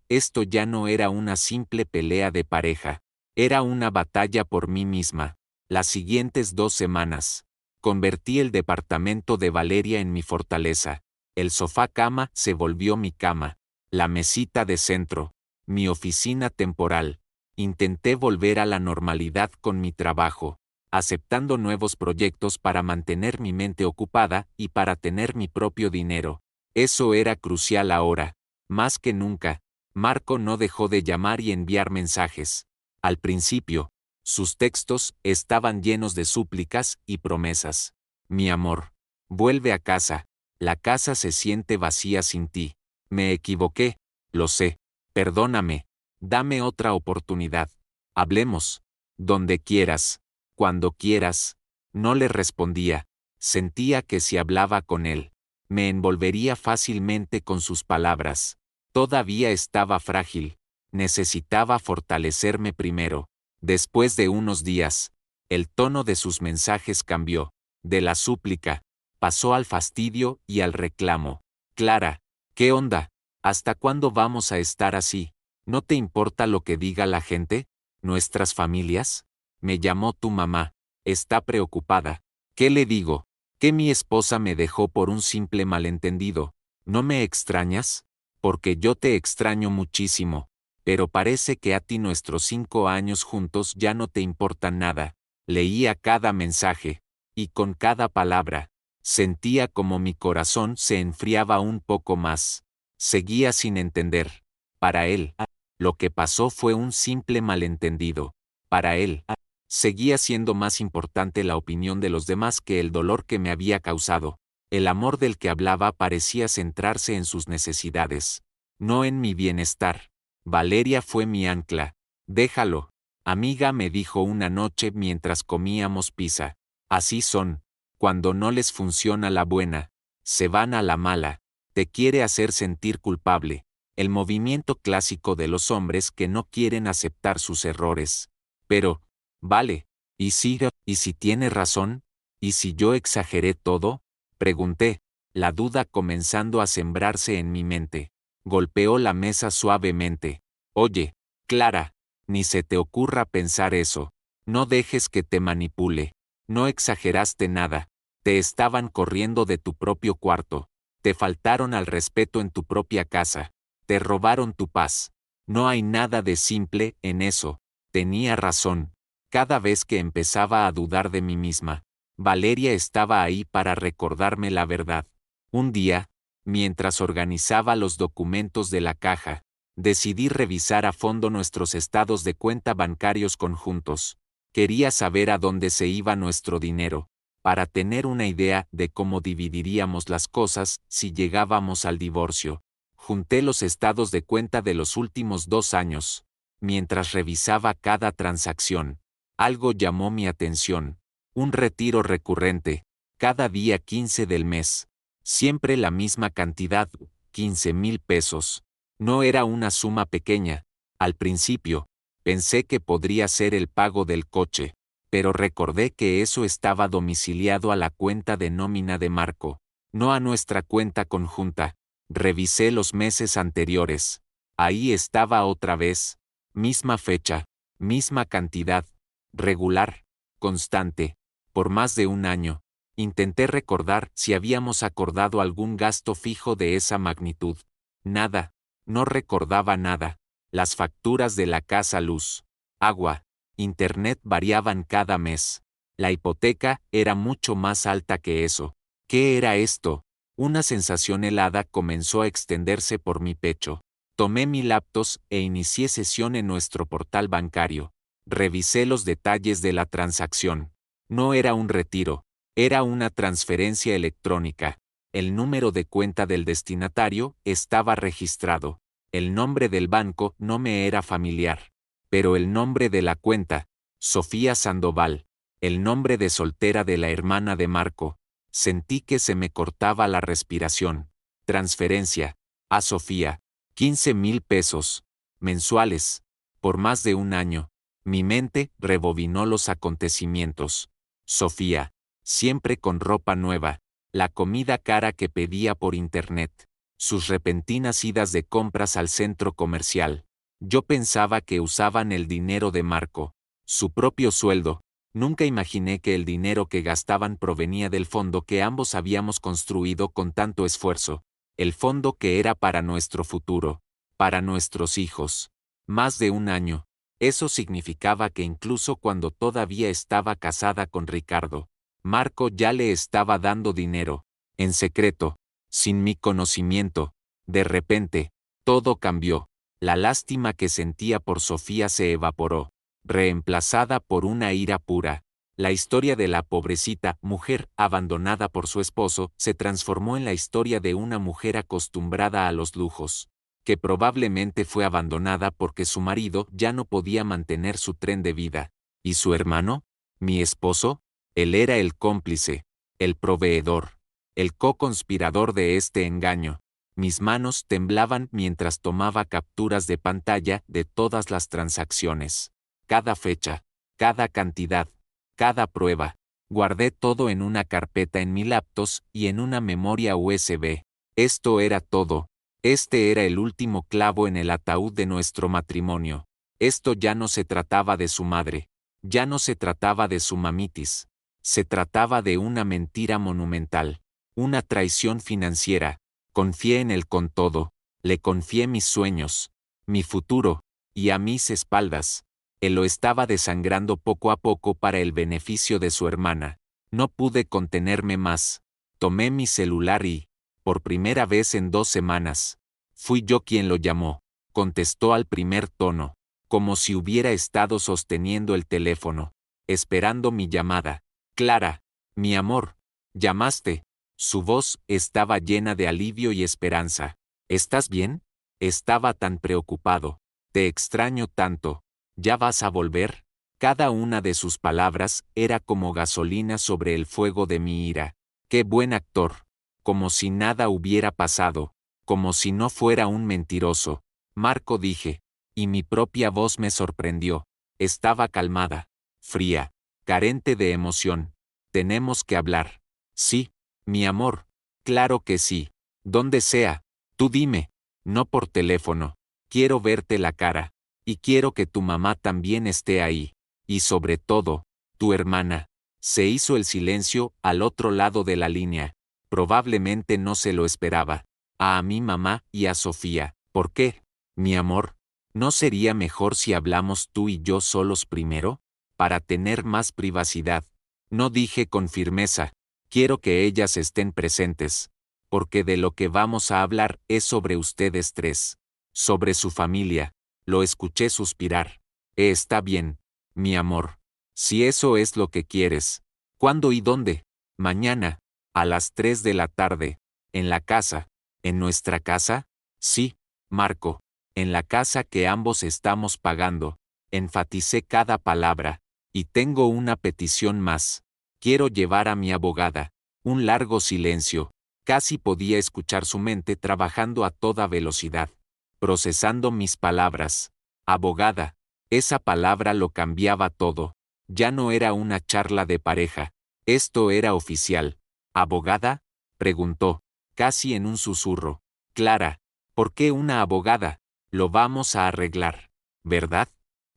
Esto ya no era una simple pelea de pareja, era una batalla por mí misma. Las siguientes 2 semanas, convertí el departamento de Valeria en mi fortaleza. El sofá-cama se volvió mi cama, la mesita de centro, mi oficina temporal. Intenté volver a la normalidad con mi trabajo, aceptando nuevos proyectos para mantener mi mente ocupada y para tener mi propio dinero. Eso era crucial ahora, más que nunca. Marco no dejó de llamar y enviar mensajes. Al principio, sus textos estaban llenos de súplicas y promesas. Mi amor, vuelve a casa. La casa se siente vacía sin ti. Me equivoqué, lo sé. Perdóname. Dame otra oportunidad. Hablemos. Donde quieras. Cuando quieras. No le respondía. Sentía que si hablaba con él, me envolvería fácilmente con sus palabras. Todavía estaba frágil. Necesitaba fortalecerme primero. Después de unos días, el tono de sus mensajes cambió. De la súplica, pasó al fastidio y al reclamo. Clara, ¿qué onda? ¿Hasta cuándo vamos a estar así? ¿No te importa lo que diga la gente? ¿Nuestras familias? Me llamó tu mamá. Está preocupada. ¿Qué le digo? Que mi esposa me dejó por un simple malentendido. ¿No me extrañas? Porque yo te extraño muchísimo. Pero parece que a ti nuestros 5 años juntos ya no te importan nada. Leía cada mensaje, y con cada palabra, sentía como mi corazón se enfriaba un poco más. Seguía sin entender. Para él, lo que pasó fue un simple malentendido. Para él, seguía siendo más importante la opinión de los demás que el dolor que me había causado. El amor del que hablaba parecía centrarse en sus necesidades, no en mi bienestar. Valeria fue mi ancla. Déjalo. Amiga, me dijo una noche mientras comíamos pizza. Así son. Cuando no les funciona la buena, se van a la mala. Te quiere hacer sentir culpable. El movimiento clásico de los hombres que no quieren aceptar sus errores. Pero, vale, ¿y si tiene razón? ¿Y si yo exageré todo? Pregunté, la duda comenzando a sembrarse en mi mente. Golpeó la mesa suavemente. Oye, Clara, ni se te ocurra pensar eso. No dejes que te manipule. No exageraste nada. Te estaban corriendo de tu propio cuarto. Te faltaron al respeto en tu propia casa. Te robaron tu paz. No hay nada de simple en eso. Tenía razón. Cada vez que empezaba a dudar de mí misma, Valeria estaba ahí para recordarme la verdad. Un día, mientras organizaba los documentos de la caja, decidí revisar a fondo nuestros estados de cuenta bancarios conjuntos. Quería saber a dónde se iba nuestro dinero, para tener una idea de cómo dividiríamos las cosas si llegábamos al divorcio. Junté los estados de cuenta de los últimos 2 años. Mientras revisaba cada transacción, algo llamó mi atención. Un retiro recurrente, cada día 15 del mes. Siempre la misma cantidad, 15,000 pesos. No era una suma pequeña. Al principio, pensé que podría ser el pago del coche, pero recordé que eso estaba domiciliado a la cuenta de nómina de Marco, no a nuestra cuenta conjunta. Revisé los meses anteriores. Ahí estaba otra vez. Misma fecha, misma cantidad, regular, constante, por más de 1 año. Intenté recordar si habíamos acordado algún gasto fijo de esa magnitud. Nada, No recordaba nada. Las facturas de la casa, luz, agua, internet variaban cada mes. La hipoteca era mucho más alta que eso. ¿Qué era esto? Una sensación helada comenzó a extenderse por mi pecho. Tomé mi laptop e inicié sesión en nuestro portal bancario. Revisé los detalles de la transacción. No era un retiro, era una transferencia electrónica. El número de cuenta del destinatario estaba registrado. El nombre del banco no me era familiar. Pero el nombre de la cuenta, Sofía Sandoval, el nombre de soltera de la hermana de Marco. Sentí que se me cortaba la respiración. Transferencia. A Sofía. 15,000 pesos. Mensuales. Por más de un año. Mi mente rebobinó los acontecimientos. Sofía. Siempre con ropa nueva. La comida cara que pedía por internet. Sus repentinas idas de compras al centro comercial. Yo pensaba que usaban el dinero de Marco. Su propio sueldo. Nunca imaginé que el dinero que gastaban provenía del fondo que ambos habíamos construido con tanto esfuerzo. El fondo que era para nuestro futuro. Para nuestros hijos. Más de un año. Eso significaba que incluso cuando todavía estaba casada con Ricardo, Marco ya le estaba dando dinero. En secreto. Sin mi conocimiento. De repente, todo cambió. La lástima que sentía por Sofía se evaporó, reemplazada por una ira pura. La historia de la pobrecita mujer abandonada por su esposo se transformó en la historia de una mujer acostumbrada a los lujos, que probablemente fue abandonada porque su marido ya no podía mantener su tren de vida. ¿Y su hermano? ¿Mi esposo? Él era el cómplice, el proveedor, el co-conspirador de este engaño. Mis manos temblaban mientras tomaba capturas de pantalla de todas las transacciones. Cada fecha, cada cantidad, cada prueba. Guardé todo en una carpeta en mi laptop y en una memoria USB. Esto era todo. Este era el último clavo en el ataúd de nuestro matrimonio. Esto ya no se trataba de su madre. Ya no se trataba de su mamitis. Se trataba de una mentira monumental. Una traición financiera. Confié en él con todo, le confié mis sueños, mi futuro, y a mis espaldas. Él lo estaba desangrando poco a poco para el beneficio de su hermana. No pude contenerme más. Tomé mi celular y, por primera vez en 2 semanas, fui yo quien lo llamó. Contestó al primer tono, como si hubiera estado sosteniendo el teléfono, esperando mi llamada. Clara, mi amor, ¿llamaste? Su voz estaba llena de alivio y esperanza. ¿Estás bien? Estaba tan preocupado. Te extraño tanto. ¿Ya vas a volver? Cada una de sus palabras era como gasolina sobre el fuego de mi ira. ¡Qué buen actor! Como si nada hubiera pasado. Como si no fuera un mentiroso. Marco, dije. Y mi propia voz me sorprendió. Estaba calmada. Fría. Carente de emoción. Tenemos que hablar. Sí. Mi amor, claro que sí. Donde sea, tú dime. No por teléfono. Quiero verte la cara. Y quiero que tu mamá también esté ahí. Y sobre todo, tu hermana. Se hizo el silencio al otro lado de la línea. Probablemente no se lo esperaba. A mi mamá y a Sofía. ¿Por qué? Mi amor, ¿no sería mejor si hablamos tú y yo solos primero? Para tener más privacidad. No dije con firmeza. Quiero que ellas estén presentes, porque de lo que vamos a hablar es sobre ustedes tres, sobre su familia. Lo escuché suspirar. Está bien, mi amor. Si eso es lo que quieres. ¿Cuándo y dónde? Mañana, a las 3 de la tarde. ¿En la casa? ¿En nuestra casa? Sí, Marco. En la casa que ambos estamos pagando. Enfaticé cada palabra. Y tengo una petición más. Quiero llevar a mi abogada. Un largo silencio. Casi podía escuchar su mente trabajando a toda velocidad, procesando mis palabras. Abogada. Esa palabra lo cambiaba todo. Ya no era una charla de pareja. Esto era oficial. ¿Abogada? Preguntó, casi en un susurro. Clara, ¿por qué una abogada? Lo vamos a arreglar, ¿verdad?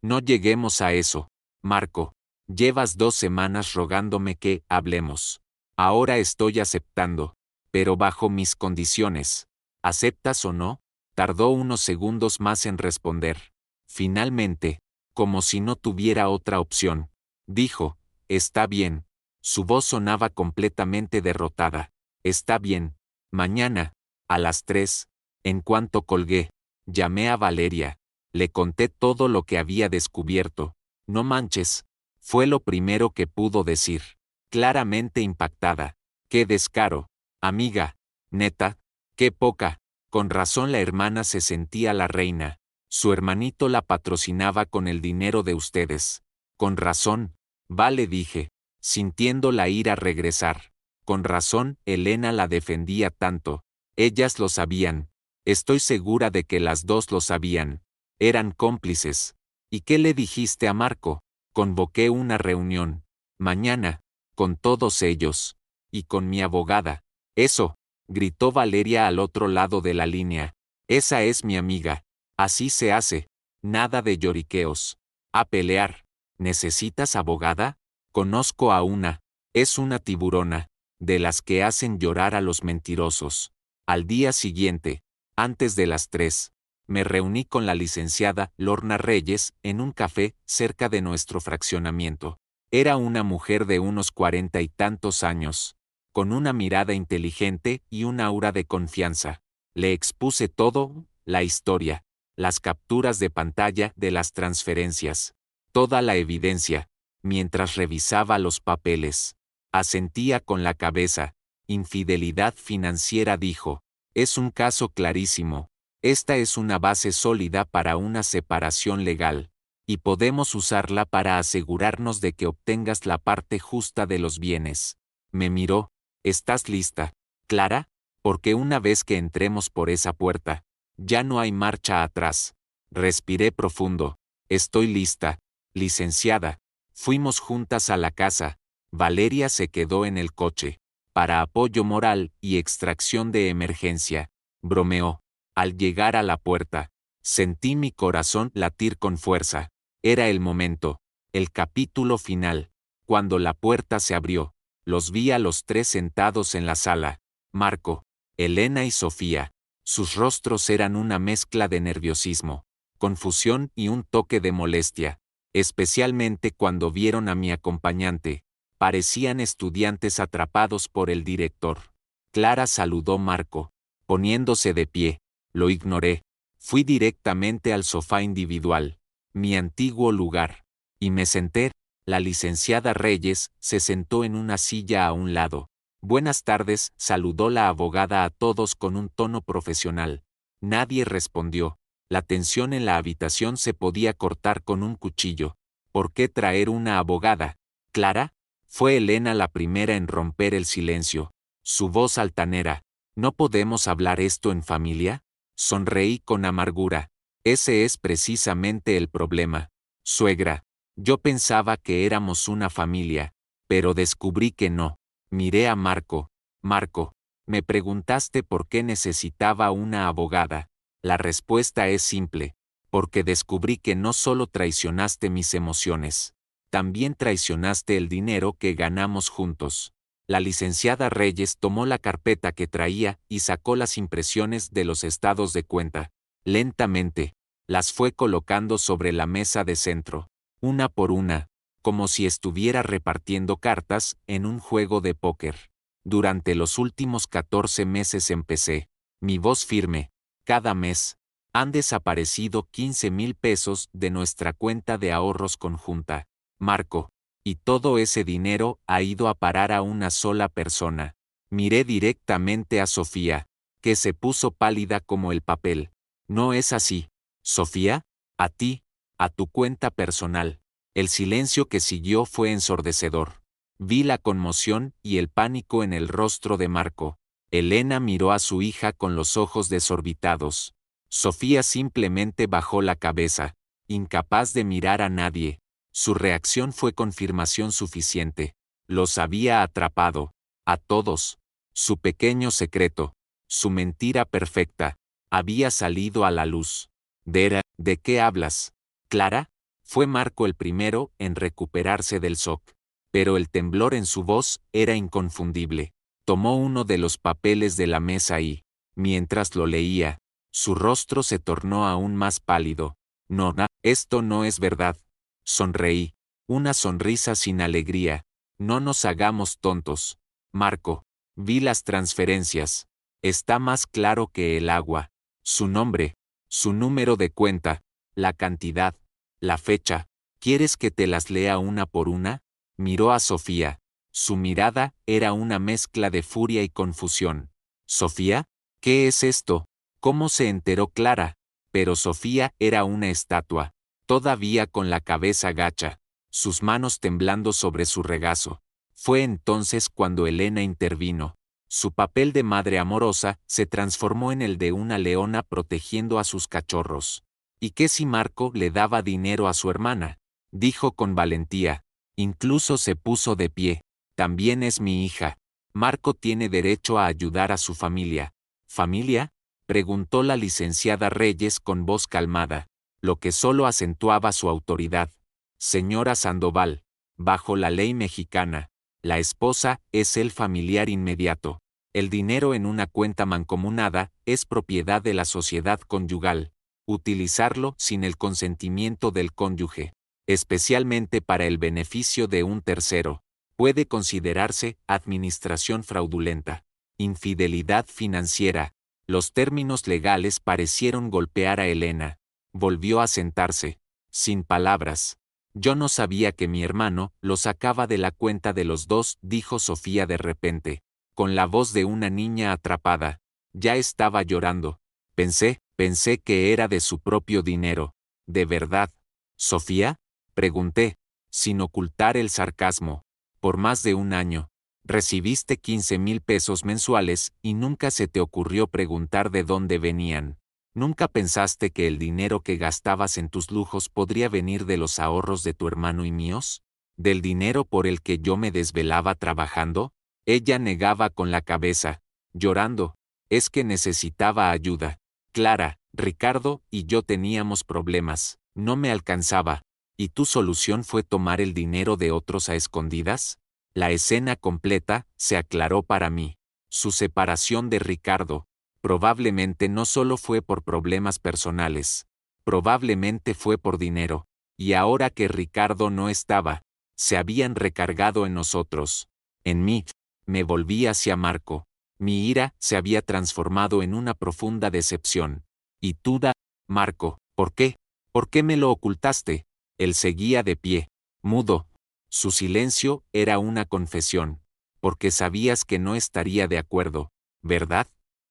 No lleguemos a eso, Marco. Llevas 2 semanas rogándome que hablemos. Ahora estoy aceptando, pero bajo mis condiciones. ¿Aceptas o no? Tardó unos segundos más en responder. Finalmente, como si no tuviera otra opción, dijo, «Está bien». Su voz sonaba completamente derrotada. «Está bien. Mañana, a las 3». En cuanto colgué, llamé a Valeria. Le conté todo lo que había descubierto. «No manches», fue lo primero que pudo decir. Claramente impactada. «Qué descaro. Amiga. Neta. Qué poca». Con razón la hermana se sentía la reina. Su hermanito la patrocinaba con el dinero de ustedes. Con razón, vale, dije, sintiendo la ira regresar. Con razón, Elena la defendía tanto. Ellas lo sabían. Estoy segura de que las dos lo sabían. Eran cómplices. ¿Y qué le dijiste a Marco? Convoqué una reunión. Mañana. Con todos ellos. Y con mi abogada. Eso, gritó Valeria al otro lado de la línea. Esa es mi amiga. Así se hace. Nada de lloriqueos. A pelear. ¿Necesitas abogada? Conozco a una. Es una tiburona. De las que hacen llorar a los mentirosos. Al día siguiente, antes de las 3, me reuní con la licenciada Lorna Reyes en un café cerca de nuestro fraccionamiento. Era una mujer de unos 40 y tantos años, con una mirada inteligente y un aura de confianza. Le expuse todo, la historia, las capturas de pantalla de las transferencias, toda la evidencia, mientras revisaba los papeles. Asentía con la cabeza. Infidelidad financiera, dijo. Es un caso clarísimo. Esta es una base sólida para una separación legal, y podemos usarla para asegurarnos de que obtengas la parte justa de los bienes. Me miró. ¿Estás lista, Clara? Porque una vez que entremos por esa puerta, ya no hay marcha atrás. Respiré profundo. Estoy lista, licenciada. Fuimos juntas a la casa. Valeria se quedó en el coche, para apoyo moral y extracción de emergencia. Bromeó. Al llegar a la puerta, sentí mi corazón latir con fuerza. Era el momento, el capítulo final. Cuando la puerta se abrió, los vi a los tres sentados en la sala. Marco, Elena y Sofía. Sus rostros eran una mezcla de nerviosismo, confusión y un toque de molestia, especialmente cuando vieron a mi acompañante. Parecían estudiantes atrapados por el director. Clara saludó Marco, poniéndose de pie. Lo ignoré. Fui directamente al sofá individual, mi antiguo lugar, y me senté. La licenciada Reyes se sentó en una silla a un lado. Buenas tardes, saludó la abogada a todos con un tono profesional. Nadie respondió. La tensión en la habitación se podía cortar con un cuchillo. ¿Por qué traer una abogada? ¿Clara? Fue Elena la primera en romper el silencio. Su voz altanera. ¿No podemos hablar esto en familia? Sonreí con amargura. Ese es precisamente el problema. Suegra, yo pensaba que éramos una familia, pero descubrí que no. Miré a Marco. Marco, me preguntaste por qué necesitaba una abogada. La respuesta es simple. Porque descubrí que no solo traicionaste mis emociones, también traicionaste el dinero que ganamos juntos. La licenciada Reyes tomó la carpeta que traía y sacó las impresiones de los estados de cuenta. Lentamente, las fue colocando sobre la mesa de centro, una por una, como si estuviera repartiendo cartas en un juego de póker. Durante los últimos 14 meses empecé, mi voz firme, cada mes, han desaparecido 15,000 pesos de nuestra cuenta de ahorros conjunta. Marco, y todo ese dinero ha ido a parar a una sola persona. Miré directamente a Sofía, que se puso pálida como el papel. No es así, Sofía, a ti, a tu cuenta personal. El silencio que siguió fue ensordecedor. Vi la conmoción y el pánico en el rostro de Marco. Elena miró a su hija con los ojos desorbitados. Sofía simplemente bajó la cabeza, incapaz de mirar a nadie. Su reacción fue confirmación suficiente. Los había atrapado. A todos. Su pequeño secreto, su mentira perfecta, había salido a la luz. ¿De qué hablas, Clara? Fue Marco el primero en recuperarse del shock. Pero el temblor en su voz era inconfundible. Tomó uno de los papeles de la mesa y, mientras lo leía, Su rostro se tornó aún más pálido. No, esto no es verdad. Sonreí. Una sonrisa sin alegría. No nos hagamos tontos. Marco. Vi las transferencias. Está más claro que el agua. Su nombre. Su número de cuenta. La cantidad. La fecha. ¿Quieres que te las lea una por una? Miró a Sofía. Su mirada era una mezcla de furia y confusión. ¿Sofía? ¿Qué es esto? ¿Cómo se enteró Clara? Pero Sofía era una estatua, todavía con la cabeza gacha, sus manos temblando sobre su regazo. Fue entonces cuando Elena intervino. Su papel de madre amorosa se transformó en el de una leona protegiendo a sus cachorros. ¿Y qué si Marco le daba dinero a su hermana? Dijo con valentía. Incluso se puso de pie. También es mi hija. Marco tiene derecho a ayudar a su familia. ¿Familia? Preguntó la licenciada Reyes con voz calmada, lo que solo acentuaba su autoridad. Señora Sandoval, bajo la ley mexicana, la esposa es el familiar inmediato. El dinero en una cuenta mancomunada es propiedad de la sociedad conyugal. Utilizarlo sin el consentimiento del cónyuge, especialmente para el beneficio de un tercero, puede considerarse administración fraudulenta, infidelidad financiera. Los términos legales parecieron golpear a Elena. Volvió a sentarse, sin palabras. Yo no sabía que mi hermano lo sacaba de la cuenta de los dos, dijo Sofía de repente, con la voz de una niña atrapada. Ya estaba llorando. Pensé que era de su propio dinero. ¿De verdad? ¿Sofía? Pregunté, sin ocultar el sarcasmo. Por más de un año. Recibiste 15,000 pesos mensuales y nunca se te ocurrió preguntar de dónde venían. ¿Nunca pensaste que el dinero que gastabas en tus lujos podría venir de los ahorros de tu hermano y míos? ¿Del dinero por el que yo me desvelaba trabajando? Ella negaba con la cabeza, llorando. Es que necesitaba ayuda. Clara, Ricardo y yo teníamos problemas. No me alcanzaba. ¿Y tu solución fue tomar el dinero de otros a escondidas? La escena completa se aclaró para mí. Su separación de Ricardo probablemente no solo fue por problemas personales, probablemente fue por dinero, y ahora que Ricardo no estaba, se habían recargado en nosotros. En mí, me volví hacia Marco. Mi ira se había transformado en una profunda decepción. ¿Y tú, Marco, por qué? ¿Por qué me lo ocultaste? Él seguía de pie, mudo. Su silencio era una confesión. Porque sabías que no estaría de acuerdo, ¿verdad?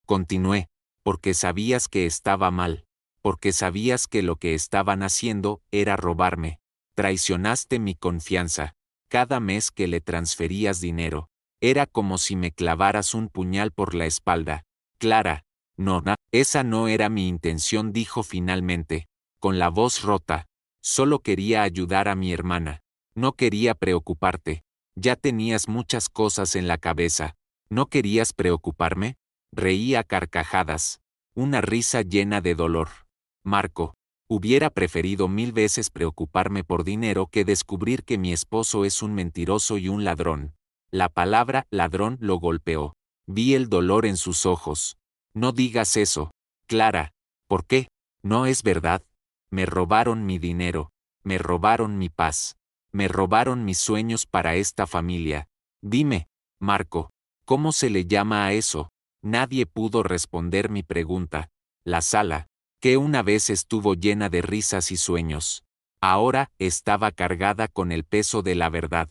Continué. Porque sabías que estaba mal. Porque sabías que lo que estaban haciendo era robarme. Traicionaste mi confianza. Cada mes que le transferías dinero, era como si me clavaras un puñal por la espalda. Clara, no, esa no era mi intención, dijo finalmente, con la voz rota. Solo quería ayudar a mi hermana. No quería preocuparte. Ya tenías muchas cosas en la cabeza. ¿No querías preocuparme? Reí a carcajadas. Una risa llena de dolor. Marco, hubiera preferido 1000 veces preocuparme por dinero que descubrir que mi esposo es un mentiroso y un ladrón. La palabra ladrón lo golpeó. Vi el dolor en sus ojos. No digas eso, Clara. ¿Por qué? No es verdad. Me robaron mi dinero. Me robaron mi paz. Me robaron mis sueños para esta familia. Dime, Marco, ¿cómo se le llama a eso? Nadie pudo responder mi pregunta. La sala, que una vez estuvo llena de risas y sueños, ahora estaba cargada con el peso de la verdad.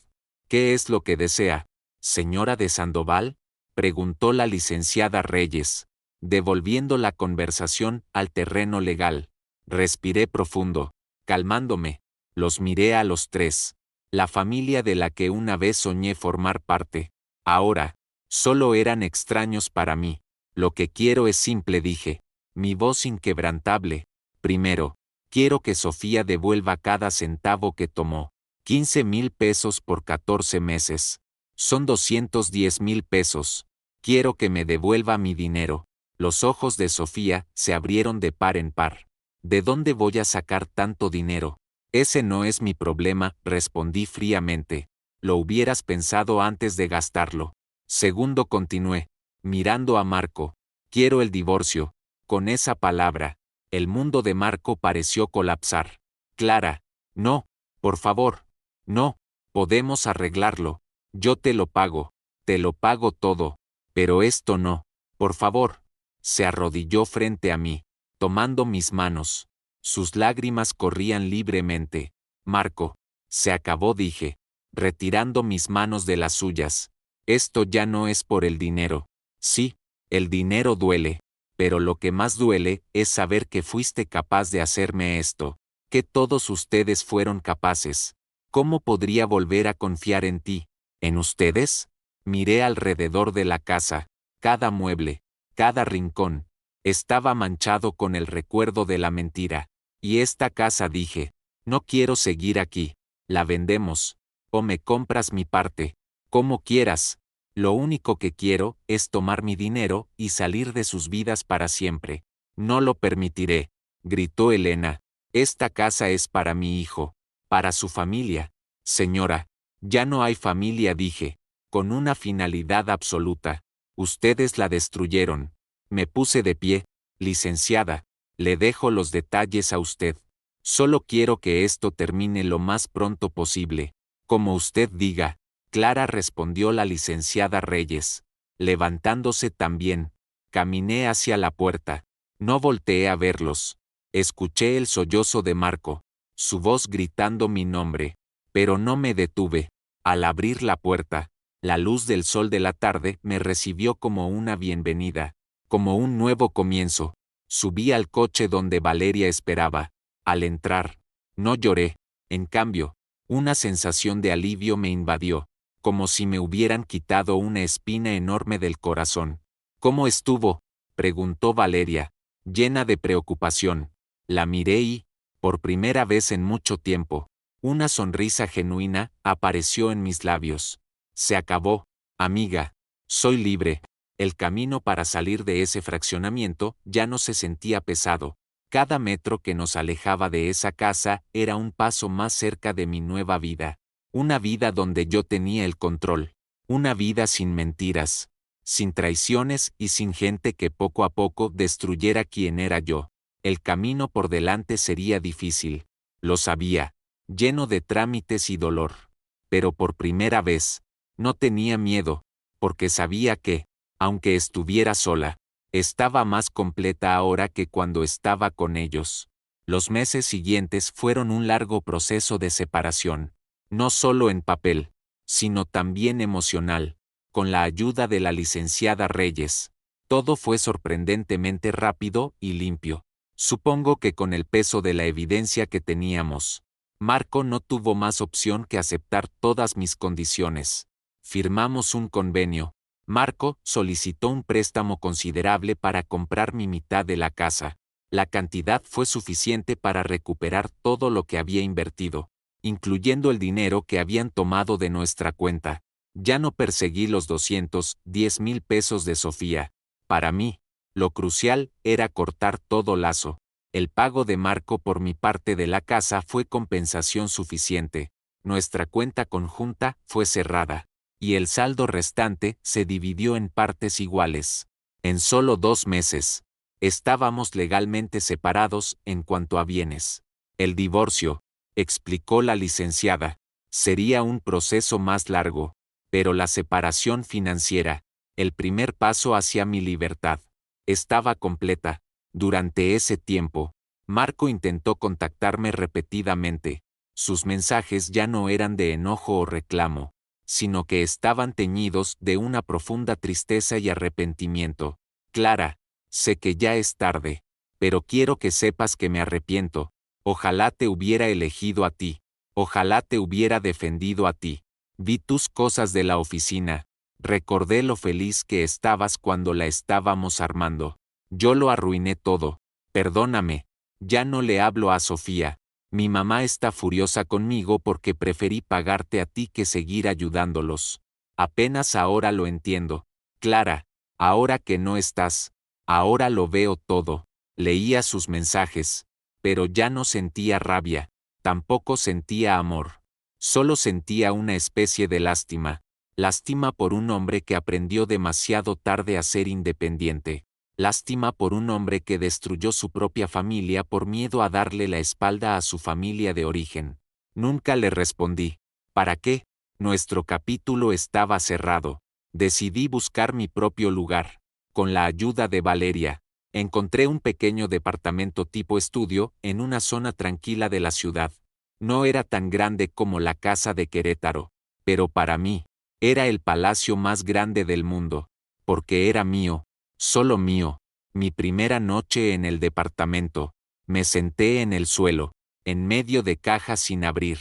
¿Qué es lo que desea, señora de Sandoval? Preguntó la licenciada Reyes, devolviendo la conversación al terreno legal. Respiré profundo, calmándome. Los miré a los tres. La familia de la que una vez soñé formar parte. Ahora, solo eran extraños para mí. Lo que quiero es simple, dije. Mi voz inquebrantable. Primero, quiero que Sofía devuelva cada centavo que tomó. 15,000 pesos por 14 meses. Son 210,000 pesos. Quiero que me devuelva mi dinero. Los ojos de Sofía se abrieron de par en par. ¿De dónde voy a sacar tanto dinero? Ese no es mi problema, respondí fríamente. Lo hubieras pensado antes de gastarlo. Segundo, continué, mirando a Marco. Quiero el divorcio. Con esa palabra, el mundo de Marco pareció colapsar. Clara, no, por favor, no, podemos arreglarlo. Yo te lo pago todo, pero esto no, por favor. Se arrodilló frente a mí, tomando mis manos. Sus lágrimas corrían libremente. Marco, se acabó, dije, retirando mis manos de las suyas. Esto ya no es por el dinero. Sí, el dinero duele, pero lo que más duele es saber que fuiste capaz de hacerme esto, que todos ustedes fueron capaces. ¿Cómo podría volver a confiar en ti? ¿En ustedes? Miré alrededor de la casa. Cada mueble, cada rincón, estaba manchado con el recuerdo de la mentira. Y esta casa, dije, no quiero seguir aquí. La vendemos, o me compras mi parte, como quieras. Lo único que quiero es tomar mi dinero y salir de sus vidas para siempre. No lo permitiré, gritó Elena. Esta casa es para mi hijo, para su familia. Señora, ya no hay familia, dije, con una finalidad absoluta. Ustedes la destruyeron. Me puse de pie. Licenciada, le dejo los detalles a usted. Solo quiero que esto termine lo más pronto posible. Como usted diga. Clara, respondió la licenciada Reyes. Levantándose también. Caminé hacia la puerta. No volteé a verlos. Escuché el sollozo de Marco, su voz gritando mi nombre. Pero no me detuve. Al abrir la puerta, la luz del sol de la tarde me recibió como una bienvenida, como un nuevo comienzo. Subí al coche donde Valeria esperaba. Al entrar, no lloré. En cambio, una sensación de alivio me invadió, como si me hubieran quitado una espina enorme del corazón. ¿Cómo estuvo?, preguntó Valeria, llena de preocupación. La miré y, por primera vez en mucho tiempo, una sonrisa genuina apareció en mis labios. Se acabó, amiga. Soy libre. El camino para salir de ese fraccionamiento ya no se sentía pesado. Cada metro que nos alejaba de esa casa era un paso más cerca de mi nueva vida. Una vida donde yo tenía el control. Una vida sin mentiras, sin traiciones y sin gente que poco a poco destruyera quién era yo. El camino por delante sería difícil. Lo sabía, lleno de trámites y dolor. Pero por primera vez, no tenía miedo, porque sabía que, aunque estuviera sola, estaba más completa ahora que cuando estaba con ellos. Los meses siguientes fueron un largo proceso de separación, no solo en papel, sino también emocional, con la ayuda de la licenciada Reyes. Todo fue sorprendentemente rápido y limpio. Supongo que con el peso de la evidencia que teníamos, Marco no tuvo más opción que aceptar todas mis condiciones. Firmamos un convenio. Marco solicitó un préstamo considerable para comprar mi mitad de la casa. La cantidad fue suficiente para recuperar todo lo que había invertido, incluyendo el dinero que habían tomado de nuestra cuenta. Ya no perseguí los 210,000 pesos de Sofía. Para mí, lo crucial era cortar todo lazo. El pago de Marco por mi parte de la casa fue compensación suficiente. Nuestra cuenta conjunta fue cerrada, y el saldo restante se dividió en partes iguales. En solo 2 meses, estábamos legalmente separados en cuanto a bienes. El divorcio, explicó la licenciada, sería un proceso más largo, pero la separación financiera, el primer paso hacia mi libertad, estaba completa. Durante ese tiempo, Marco intentó contactarme repetidamente. Sus mensajes ya no eran de enojo o reclamo, sino que estaban teñidos de una profunda tristeza y arrepentimiento. Clara, sé que ya es tarde, pero quiero que sepas que me arrepiento. Ojalá te hubiera elegido a ti. Ojalá te hubiera defendido a ti. Vi tus cosas de la oficina. Recordé lo feliz que estabas cuando la estábamos armando. Yo lo arruiné todo. Perdóname. Ya no le hablo a Sofía. Mi mamá está furiosa conmigo porque preferí pagarte a ti que seguir ayudándolos. Apenas ahora lo entiendo. Clara, ahora que no estás, ahora lo veo todo. Leía sus mensajes, pero ya no sentía rabia, tampoco sentía amor. Solo sentía una especie de lástima. Lástima por un hombre que aprendió demasiado tarde a ser independiente. Lástima por un hombre que destruyó su propia familia por miedo a darle la espalda a su familia de origen. Nunca le respondí. ¿Para qué? Nuestro capítulo estaba cerrado. Decidí buscar mi propio lugar. Con la ayuda de Valeria, encontré un pequeño departamento tipo estudio en una zona tranquila de la ciudad. No era tan grande como la casa de Querétaro, pero para mí, era el palacio más grande del mundo, porque era mío, solo mío. Mi primera noche en el departamento, me senté en el suelo, en medio de cajas sin abrir.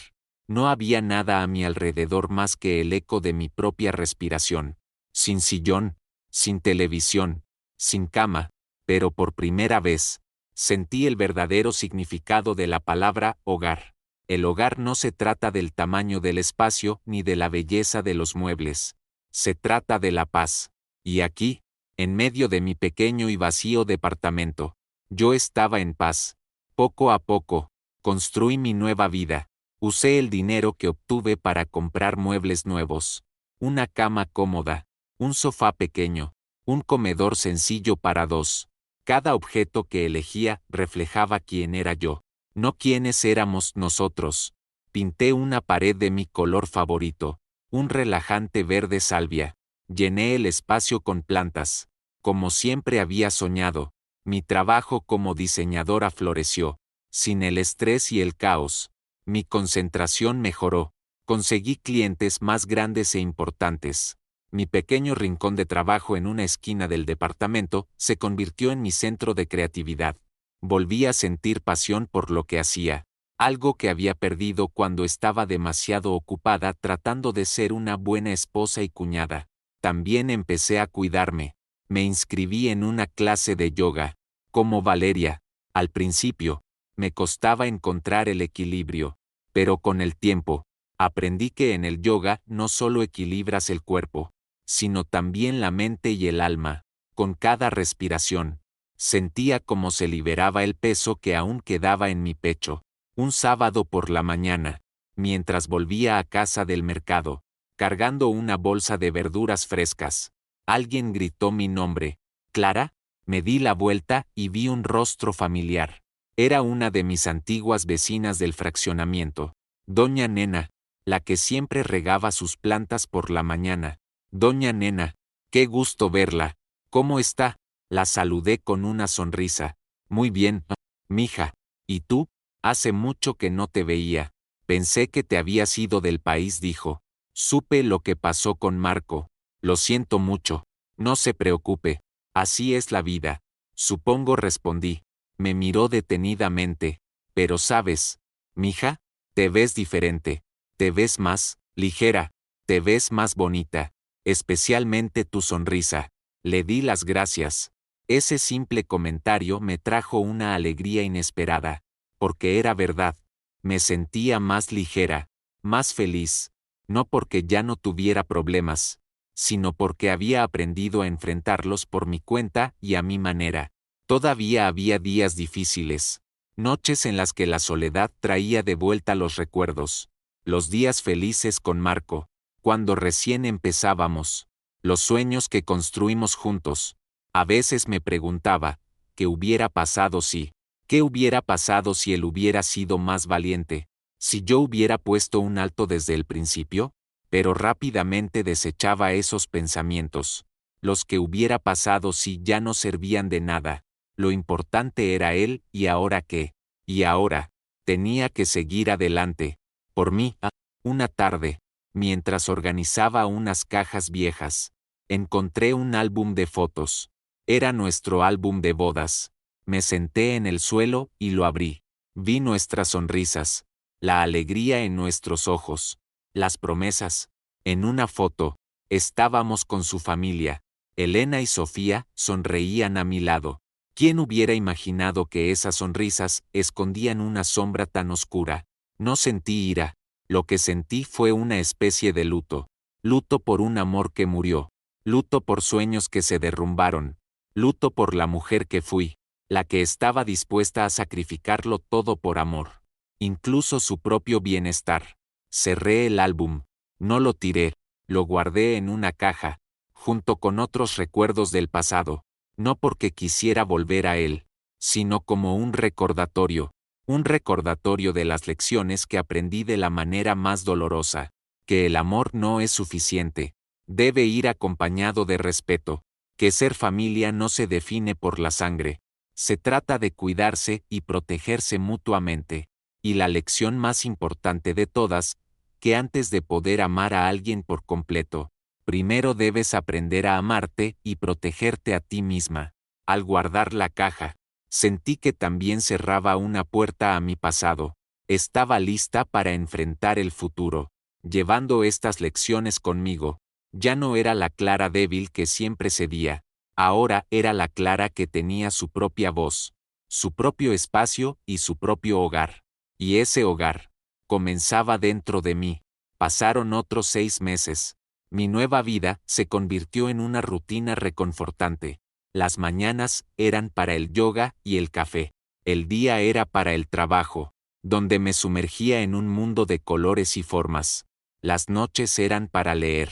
No había nada a mi alrededor más que el eco de mi propia respiración. Sin sillón, sin televisión, sin cama, pero por primera vez, sentí el verdadero significado de la palabra hogar. El hogar no se trata del tamaño del espacio ni de la belleza de los muebles. Se trata de la paz. Y aquí, en medio de mi pequeño y vacío departamento, yo estaba en paz. Poco a poco, construí mi nueva vida. Usé el dinero que obtuve para comprar muebles nuevos. Una cama cómoda, un sofá pequeño, un comedor sencillo para dos. Cada objeto que elegía reflejaba quién era yo, no quiénes éramos nosotros. Pinté una pared de mi color favorito, un relajante verde salvia. Llené el espacio con plantas. Como siempre había soñado, mi trabajo como diseñadora floreció, sin el estrés y el caos. Mi concentración mejoró. Conseguí clientes más grandes e importantes. Mi pequeño rincón de trabajo en una esquina del departamento se convirtió en mi centro de creatividad. Volví a sentir pasión por lo que hacía, algo que había perdido cuando estaba demasiado ocupada tratando de ser una buena esposa y cuñada. También empecé a cuidarme. Me inscribí en una clase de yoga. Como Valeria, al principio, me costaba encontrar el equilibrio, pero con el tiempo, aprendí que en el yoga no solo equilibras el cuerpo, sino también la mente y el alma. Con cada respiración, sentía como se liberaba el peso que aún quedaba en mi pecho. Un sábado por la mañana, mientras volvía a casa del mercado, cargando una bolsa de verduras frescas, alguien gritó mi nombre. ¿Clara? Me di la vuelta y vi un rostro familiar. Era una de mis antiguas vecinas del fraccionamiento, Doña Nena, la que siempre regaba sus plantas por la mañana. Doña Nena, qué gusto verla. ¿Cómo está? La saludé con una sonrisa. Muy bien, mija. ¿Y tú? Hace mucho que no te veía. Pensé que te habías ido del país, dijo. Supe lo que pasó con Marco. Lo siento mucho. No se preocupe. Así es la vida. Supongo, respondí. Me miró detenidamente. Pero sabes, mija, te ves diferente. Te ves más ligera. Te ves más bonita. Especialmente tu sonrisa. Le di las gracias. Ese simple comentario me trajo una alegría inesperada, porque era verdad. Me sentía más ligera, más feliz, no porque ya no tuviera problemas, sino porque había aprendido a enfrentarlos por mi cuenta y a mi manera. Todavía había días difíciles, noches en las que la soledad traía de vuelta los recuerdos, los días felices con Marco, cuando recién empezábamos, los sueños que construimos juntos. A veces me preguntaba, ¿qué hubiera pasado si? ¿Qué hubiera pasado si él hubiera sido más valiente? ¿Si yo hubiera puesto un alto desde el principio? Pero rápidamente desechaba esos pensamientos. Los que hubiera pasado si ya no servían de nada. Lo importante era él, ¿y ahora qué? Y ahora, tenía que seguir adelante. Por mí, una tarde, mientras organizaba unas cajas viejas, encontré un álbum de fotos. Era nuestro álbum de bodas. Me senté en el suelo y lo abrí. Vi nuestras sonrisas, la alegría en nuestros ojos, las promesas. En una foto, estábamos con su familia. Elena y Sofía sonreían a mi lado. ¿Quién hubiera imaginado que esas sonrisas escondían una sombra tan oscura? No sentí ira. Lo que sentí fue una especie de luto. Luto por un amor que murió. Luto por sueños que se derrumbaron. Luto por la mujer que fui, la que estaba dispuesta a sacrificarlo todo por amor, incluso su propio bienestar. Cerré el álbum, no lo tiré, lo guardé en una caja, junto con otros recuerdos del pasado. no porque quisiera volver a él, sino como un recordatorio de las lecciones que aprendí de la manera más dolorosa, que el amor no es suficiente, debe ir acompañado de respeto, que ser familia no se define por la sangre, se trata de cuidarse y protegerse mutuamente, y la lección más importante de todas, que antes de poder amar a alguien por completo, primero debes aprender a amarte y protegerte a ti misma. Al guardar la caja, sentí que también cerraba una puerta a mi pasado. Estaba lista para enfrentar el futuro, llevando estas lecciones conmigo. Ya no era la Clara débil que siempre cedía, ahora era la Clara que tenía su propia voz, su propio espacio y su propio hogar. Y ese hogar comenzaba dentro de mí. Pasaron otros 6 meses. Mi nueva vida se convirtió en una rutina reconfortante. Las mañanas eran para el yoga y el café. El día era para el trabajo, donde me sumergía en un mundo de colores y formas. Las noches eran para leer,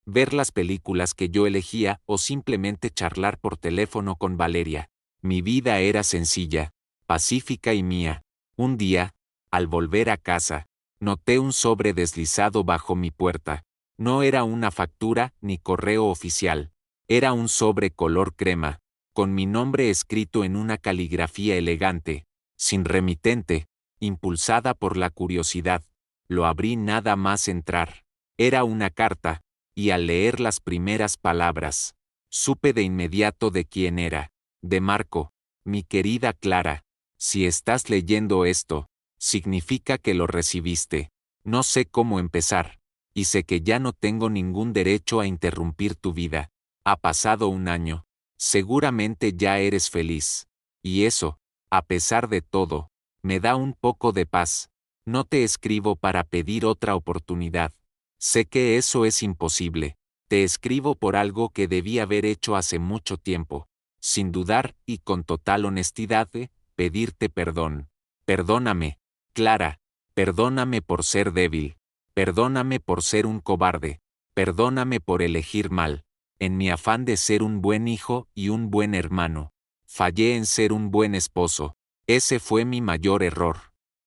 ver las películas que yo elegía o simplemente charlar por teléfono con Valeria. Mi vida era sencilla, pacífica y mía. Un día, al volver a casa, noté un sobre deslizado bajo mi puerta. No era una factura ni correo oficial. Era un sobre color crema, con mi nombre escrito en una caligrafía elegante, sin remitente, impulsada por la curiosidad. Lo abrí nada más entrar. Era una carta, y al leer las primeras palabras, supe de inmediato de quién era. De Marco, mi querida Clara. Si estás leyendo esto, significa que lo recibiste. No sé cómo empezar, y sé que ya no tengo ningún derecho a interrumpir tu vida. Ha pasado un año. Seguramente ya eres feliz. Y eso, a pesar de todo, me da un poco de paz. No te escribo para pedir otra oportunidad. Sé que eso es imposible. Te escribo por algo que debí haber hecho hace mucho tiempo. Sin dudar y con total honestidad pedirte perdón. Perdóname, Clara. Perdóname por ser débil. Perdóname por ser un cobarde. Perdóname por elegir mal. En mi afán de ser un buen hijo y un buen hermano. Fallé en ser un buen esposo. Ese fue mi mayor error.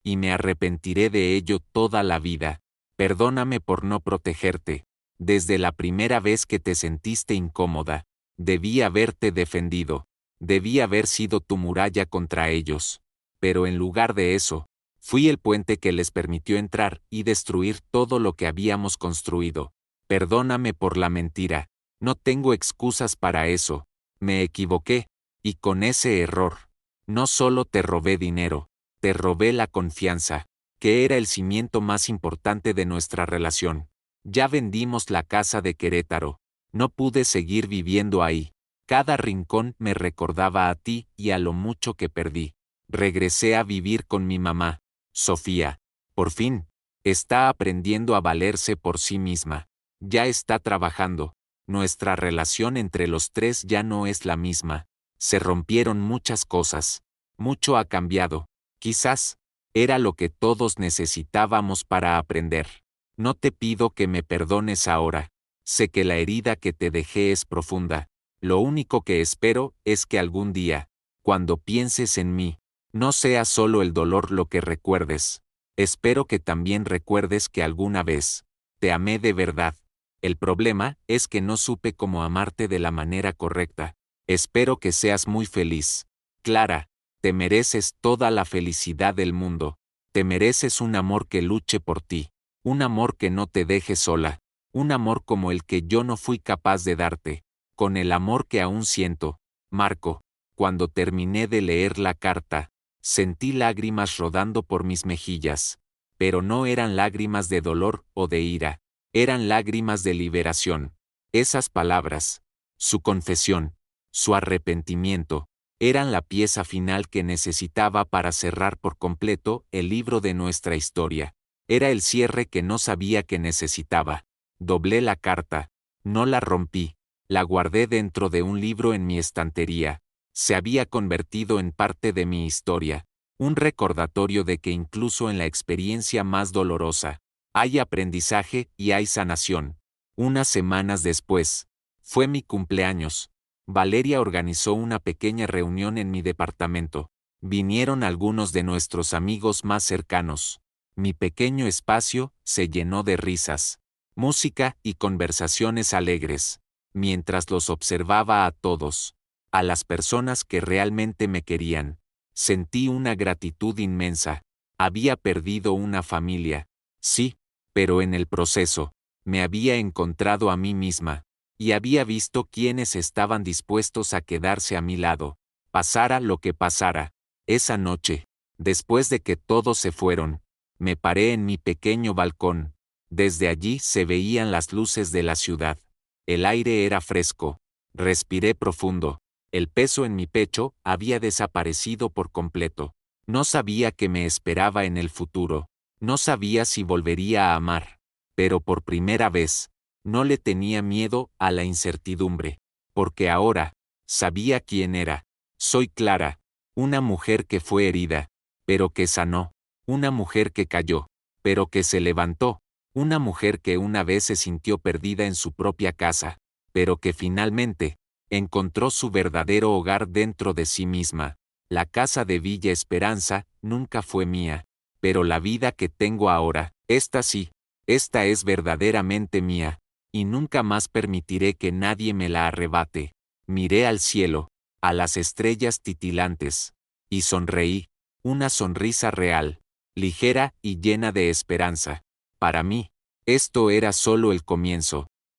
Y me arrepentiré de ello toda la vida. Perdóname por no protegerte. Desde la primera vez que te sentiste incómoda, debí haberte defendido. Debí haber sido tu muralla contra ellos. Pero en lugar de eso, fui el puente que les permitió entrar y destruir todo lo que habíamos construido. Perdóname por la mentira. No tengo excusas para eso. Me equivoqué, y con ese error, no solo te robé dinero, te robé la confianza, que era el cimiento más importante de nuestra relación. Ya vendimos la casa de Querétaro. No pude seguir viviendo ahí. Cada rincón me recordaba a ti y a lo mucho que perdí. Regresé a vivir con mi mamá, Sofía. Por fin, está aprendiendo a valerse por sí misma. Ya está trabajando. Nuestra relación entre los tres ya no es la misma. Se rompieron muchas cosas. Mucho ha cambiado. Quizás, era lo que todos necesitábamos para aprender. No te pido que me perdones ahora. Sé que la herida que te dejé es profunda. Lo único que espero es que algún día, cuando pienses en mí, no sea solo el dolor lo que recuerdes. Espero que también recuerdes que alguna vez, te amé de verdad. El problema es que no supe cómo amarte de la manera correcta. Espero que seas muy feliz. Clara, te mereces toda la felicidad del mundo. Te mereces un amor que luche por ti. Un amor que no te deje sola. Un amor como el que yo no fui capaz de darte. Con el amor que aún siento. Marco, cuando terminé de leer la carta, sentí lágrimas rodando por mis mejillas. Pero no eran lágrimas de dolor o de ira. Eran lágrimas de liberación. Esas palabras, su confesión, su arrepentimiento, eran la pieza final que necesitaba para cerrar por completo el libro de nuestra historia. Era el cierre que no sabía que necesitaba. Doblé la carta, no la rompí, la guardé dentro de un libro en mi estantería. Se había convertido en parte de mi historia, un recordatorio de que incluso en la experiencia más dolorosa, hay aprendizaje y hay sanación. Unas semanas después, fue mi cumpleaños. Valeria organizó una pequeña reunión en mi departamento. Vinieron algunos de nuestros amigos más cercanos. Mi pequeño espacio se llenó de risas, música y conversaciones alegres, mientras los observaba a todos, a las personas que realmente me querían. Sentí una gratitud inmensa. Había perdido una familia, sí, pero en el proceso, me había encontrado a mí misma, y había visto quiénes estaban dispuestos a quedarse a mi lado, pasara lo que pasara. Esa noche, después de que todos se fueron, me paré en mi pequeño balcón. Desde allí se veían las luces de la ciudad. El aire era fresco. Respiré profundo. El peso en mi pecho había desaparecido por completo. No sabía qué me esperaba en el futuro. No sabía si volvería a amar. Pero por primera vez, no le tenía miedo a la incertidumbre. Porque ahora, sabía quién era. Soy Clara, una mujer que fue herida, pero que sanó. Una mujer que cayó, pero que se levantó. Una mujer que una vez se sintió perdida en su propia casa, pero que finalmente encontró su verdadero hogar dentro de sí misma. La casa de Villa Esperanza nunca fue mía, pero la vida que tengo ahora, esta sí, esta es verdaderamente mía, y nunca más permitiré que nadie me la arrebate. Miré al cielo, a las estrellas titilantes, y sonreí, una sonrisa real, ligera y llena de esperanza. Para mí, esto era solo el comienzo.